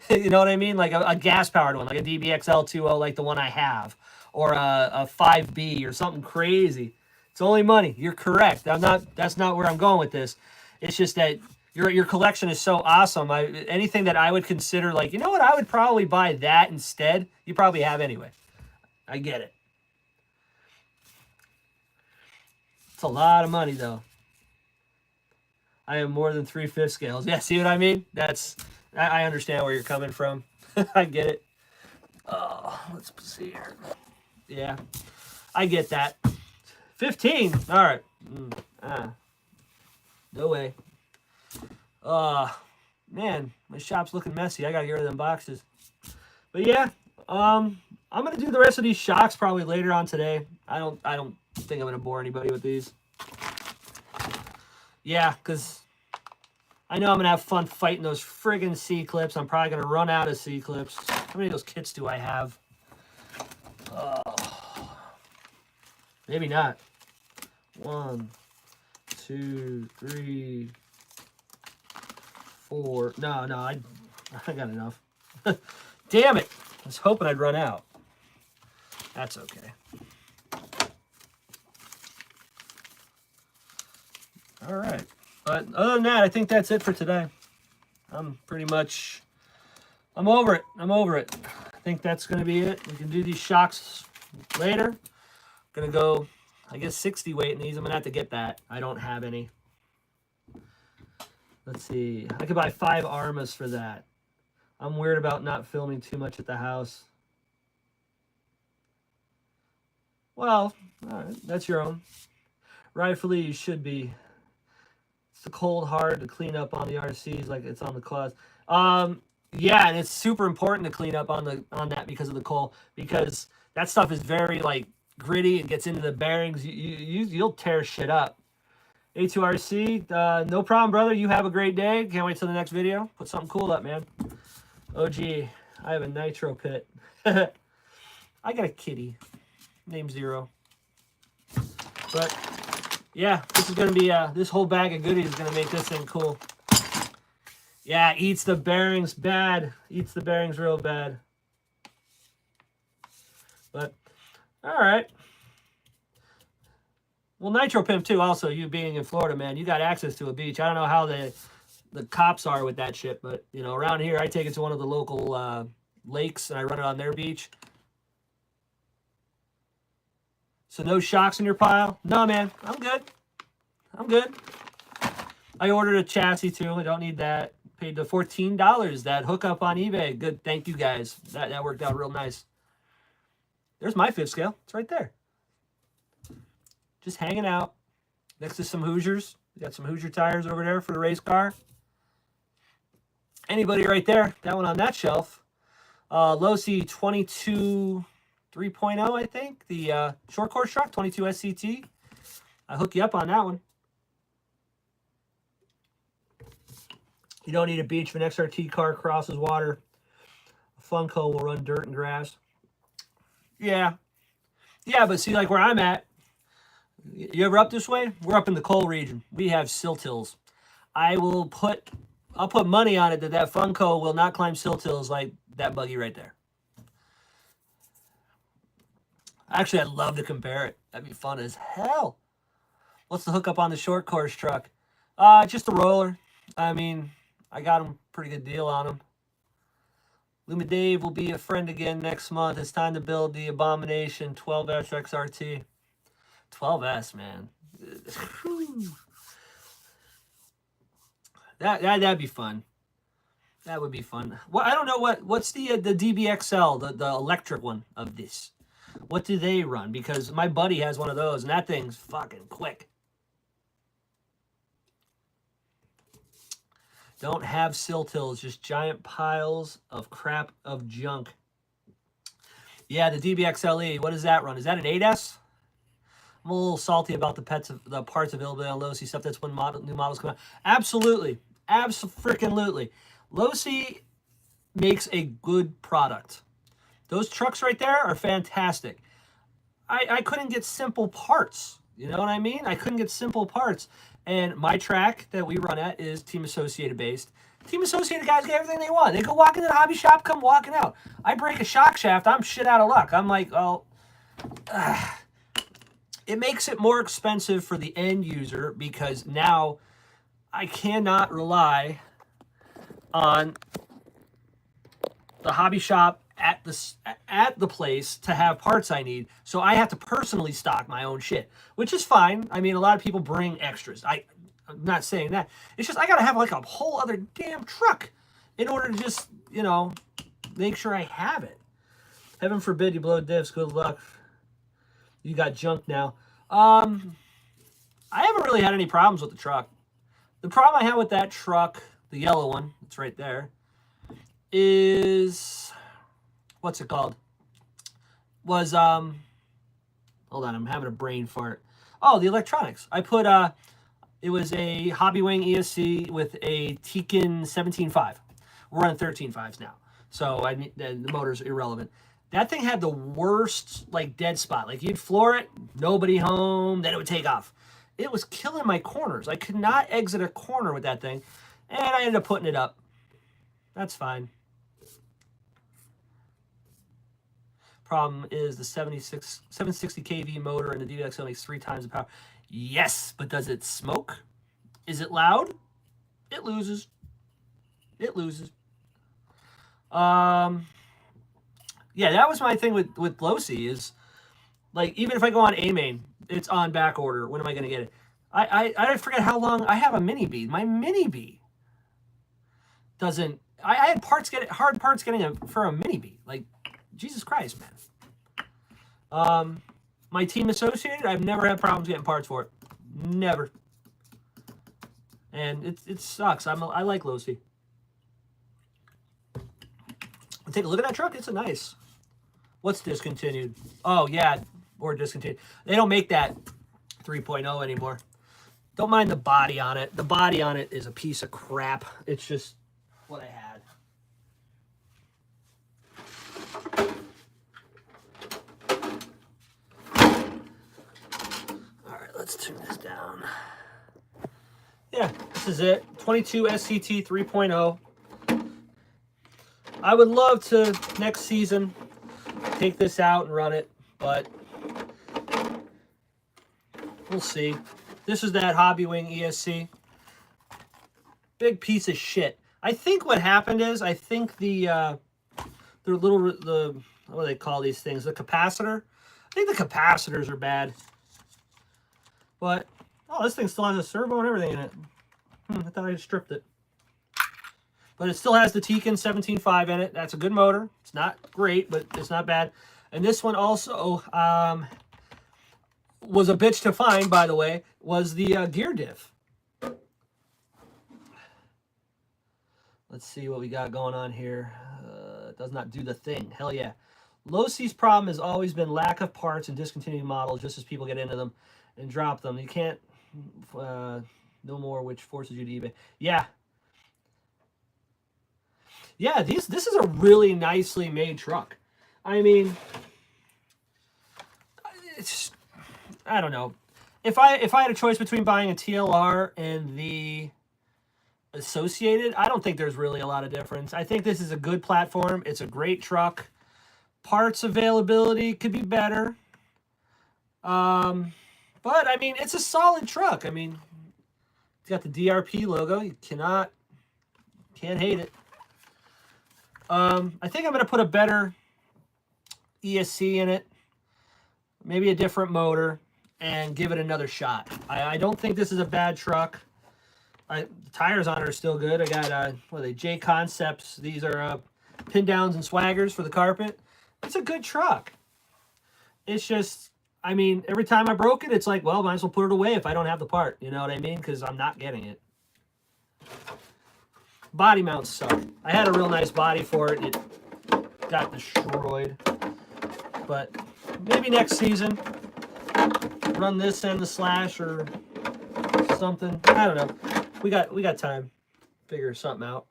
You know what I mean? Like a gas-powered one, like a DBXL20, like the one I have, or a 5B or something crazy. It's only money. You're correct. That's not where I'm going with this. It's just that your collection is so awesome. Anything that I would consider, like, you know what, I would probably buy that instead, you probably have anyway. I get it. It's a lot of money, though. I have more than 3 5th scales. Yeah, see what I mean? I understand where you're coming from. I get it. Oh, let's see here. Yeah, I get that. 15. All right. No way. Man, my shop's looking messy. I gotta get rid of them boxes. But yeah, I'm gonna do the rest of these shocks probably later on today. I don't think I'm gonna bore anybody with these. Yeah, because I know I'm going to have fun fighting those friggin' C-clips. I'm probably going to run out of C-clips. How many of those kits do I have? Maybe not. 1, 2, 3, 4. No, I got enough. Damn it. I was hoping I'd run out. That's okay. All right. But other than that, I think that's it for today. I'm over it. I think that's going to be it. We can do these shocks later. Going to go, I guess, 60 weight in these. I'm going to have to get that. I don't have any. Let's see. I could buy 5 Armas for that. I'm weird about not filming too much at the house. Well, all right. That's your own. Rightfully, you should be. The cold hard to clean up on the RCs like it's on the claws. Yeah, and it's super important to clean up on that because of the coal, because that stuff is very like gritty and gets into the bearings. You'll tear shit up. A2RC, no problem, brother. You have a great day. Can't wait till the next video. Put something cool up, man. OG, I have a nitro pit. I got a kitty named Zero. But yeah, this is going to be, this whole bag of goodies is going to make this thing cool. Yeah, eats the bearings bad. Eats the bearings real bad. But, all right. Well, Nitro Pimp, too, also, you being in Florida, man, you got access to a beach. I don't know how the cops are with that shit, but, you know, around here, I take it to one of the local lakes, and I run it on their beach. So no shocks in your pile? No, man, I'm good. I'm good. I ordered a chassis, too. I don't need that. Paid the $14, that hookup on eBay. Good, thank you, guys. That worked out real nice. There's my fifth scale. It's right there. Just hanging out next to some Hoosiers. We got some Hoosier tires over there for the race car. Anybody right there. That one on that shelf. Losi 22 3.0, I think. The short course truck, 22 SCT. I'll hook you up on that one. You don't need a beach if an XRT car crosses water. A Funko will run dirt and grass. Yeah. Yeah, but see, like where I'm at, you ever up this way? We're up in the coal region. We have silt hills. I'll put money on it that Funko will not climb silt hills like that buggy right there. Actually, I'd love to compare it. That'd be fun as hell. What's the hookup on the short course truck? Just a roller. I mean, I got him pretty good deal on him. Luma Dave will be a friend again next month. It's time to build the Abomination 12S XRT. 12S, man. That'd be fun. That would be fun. Well, I don't know what's the DBXL, the electric one of this. What do they run? Because my buddy has one of those, and that thing's fucking quick. Don't have silt hills, just giant piles of crap of junk. Yeah, the DBXLE. What does that run? Is that an 8S? I'm a little salty about the parts available on Losi stuff. That's when new models come out. Absolutely. Abso-freaking-lutely. Losi makes a good product. Those trucks right there are fantastic. I couldn't get simple parts. You know what I mean? I couldn't get simple parts. And my track that we run at is Team Associated based. Team Associated guys get everything they want. They go walk into the hobby shop, come walking out. I break a shock shaft, I'm shit out of luck. I'm like, oh... It makes it more expensive for the end user because now I cannot rely on the hobby shop at the place to have parts I need. So I have to personally stock my own shit, which is fine. I mean, a lot of people bring extras. I'm not saying that. It's just I got to have like a whole other damn truck in order to just, you know, make sure I have it. Heaven forbid you blow diffs. Good luck. You got junk now. I haven't really had any problems with the truck. The problem I had with that truck, the yellow one, it's right there, is, what's it called? Was, hold on, I'm having a brain fart. Oh, the electronics. I put, it was a Hobbywing ESC with a Tekin 17.5. We're running 13.5s now. So the motor's irrelevant. That thing had the worst, like, dead spot. Like, you'd floor it, nobody home, then it would take off. It was killing my corners. I could not exit a corner with that thing, and I ended up putting it up. That's fine. Problem is the 760 kV motor and the DBXL makes 3 times the power. Yes, but does it smoke? Is it loud? It loses. It loses. Yeah, that was my thing with Losi is, like, even if I go on A-Main, it's on back order. When am I going to get it? I forget how long. I have a Mini B. My Mini B doesn't... I had hard parts getting for a Mini B. Like, Jesus Christ, man. My Team Associated, I've never had problems getting parts for it. Never. And it sucks. I like Losi. Take a look at that truck. It's a nice... What's discontinued? Oh, yeah, or discontinued. They don't make that 3.0 anymore. Don't mind the body on it. The body on it is a piece of crap. It's just what I had. All right, let's turn this down. Yeah, this is it. 22 SCT 3.0. I would love to, next season, take this out and run it, but we'll see. This is that Hobbywing ESC. Big piece of shit. I think what happened is, I think the what do they call these things? The capacitor? I think the capacitors are bad. But, oh, this thing still has a servo and everything in it. I thought I stripped it. But it still has the Tekin 17.5 in it. That's a good motor. It's not great, but it's not bad. And this one also was a bitch to find, by the way, was the gear diff. Let's see what we got going on here. It does not do the thing. Hell yeah. Low-C's problem has always been lack of parts and discontinuing models just as people get into them and drop them. You can't no more, which forces you to eBay. Yeah. Yeah, this is a really nicely made truck. I mean, it's, I don't know. If I had a choice between buying a TLR and the Associated, I don't think there's really a lot of difference. I think this is a good platform. It's a great truck. Parts availability could be better. But, I mean, it's a solid truck. I mean, it's got the DRP logo. You can't hate it. I think I'm going to put a better ESC in it. Maybe a different motor. And give it another shot. I don't think this is a bad truck. The tires on it are still good. I got, what are they, J Concepts. These are pin downs and swaggers for the carpet. It's a good truck. It's just, I mean, every time I broke it, it's like, well, might as well put it away if I don't have the part. You know what I mean? Because I'm not getting it. Body mounts suck. I had a real nice body for it. It got destroyed. But maybe next season, run this and the Slash or something. I don't know. We got time. Figure something out.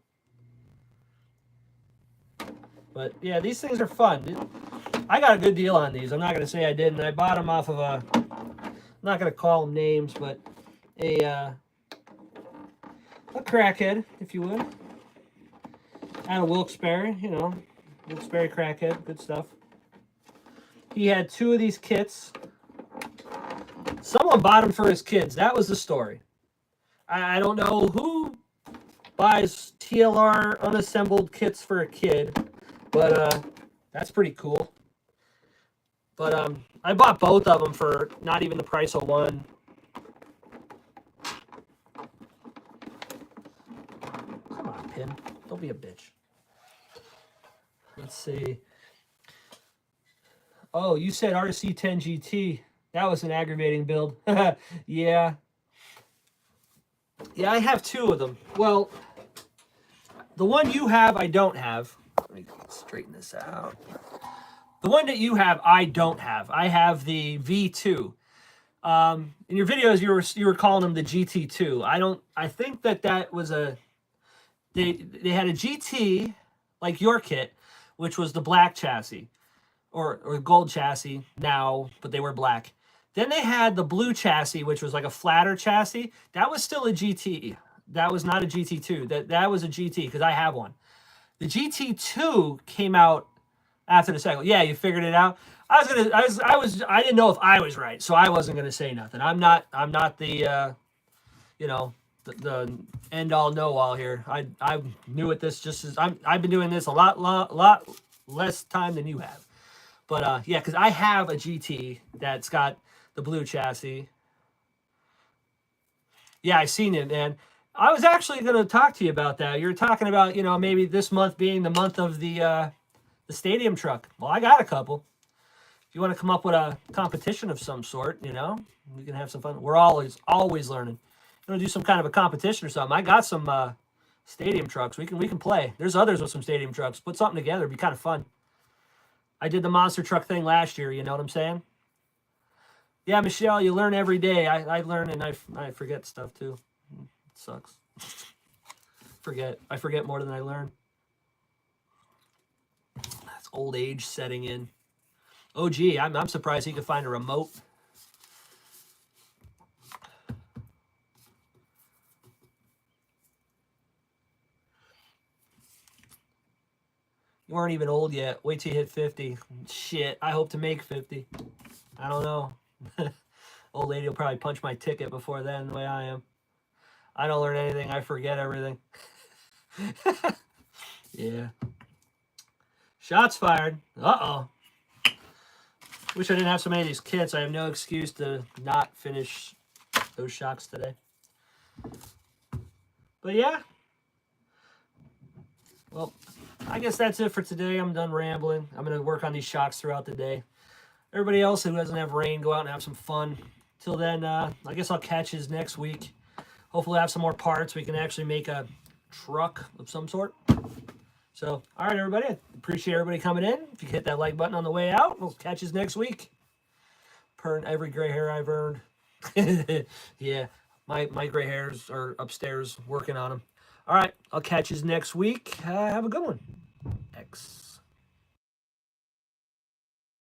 But yeah, these things are fun. I got a good deal on these. I'm not gonna say I didn't. I bought them off of a, I'm not gonna call them names, but a crackhead, if you would. Out of Wilkes-Barre, you know, Wilkes-Barre crackhead, good stuff. He had 2 of these kits. Someone bought them for his kids. That was the story. I don't know who buys TLR unassembled kits for a kid, but that's pretty cool. But I bought both of them for not even the price of one. Come on, Pin. Don't be a bitch. Let's see. Oh, you said RC10 GT. That was an aggravating build. Yeah. Yeah, I have 2 of them. Well, the one you have, I don't have. Let me straighten this out. The one that you have, I don't have. I have the V2. In your videos, you were calling them the GT2. I think that was a, they had a GT, like your kit, which was the black chassis, or gold chassis now, but they were black. Then they had the blue chassis, which was like a flatter chassis. That was still a GT. That was not a GT2. That was a GT, because I have one. The GT2 came out after the cycle. Yeah, you figured it out. I didn't know if I was right, so I wasn't gonna say nothing. I'm not the you know, the end all know all here. I knew it this just as I've been doing this a lot less time than you have. But yeah, because I have a GT that's got the blue chassis. Yeah, I seen it, man. I was actually going to talk to you about that. You were talking about, you know, maybe this month being the month of the stadium truck. Well, I got a couple. If you want to come up with a competition of some sort, you know, we can have some fun. We're always learning. You want to do some kind of a competition or something? I got some stadium trucks. We can play. There's others with some stadium trucks. Put something together. It'd be kind of fun. I did the monster truck thing last year. You know what I'm saying? Yeah, Michelle, you learn every day. I learn and I forget stuff too. It sucks. I forget more than I learn. That's old age setting in. Oh, gee, I'm surprised he could find a remote. You weren't even old yet. Wait till you hit 50. Shit, I hope to make 50. I don't know. Old lady will probably punch my ticket before then, the way I am. I don't learn anything. I forget everything. Yeah. Shots fired. Uh-oh. Wish I didn't have so many of these kits. I have no excuse to not finish those shocks today. But yeah. Well, I guess that's it for today. I'm done rambling. I'm going to work on these shocks throughout the day. Everybody else who doesn't have rain, go out and have some fun. Till then, I guess I'll catch his next week. Hopefully have some more parts. We can actually make a truck of some sort. So, all right, everybody. I appreciate everybody coming in. If you hit that like button on the way out, we'll catch you next week. Per every gray hair I've earned. Yeah, my gray hairs are upstairs working on them. All right, I'll catch you next week. Have a good one. X.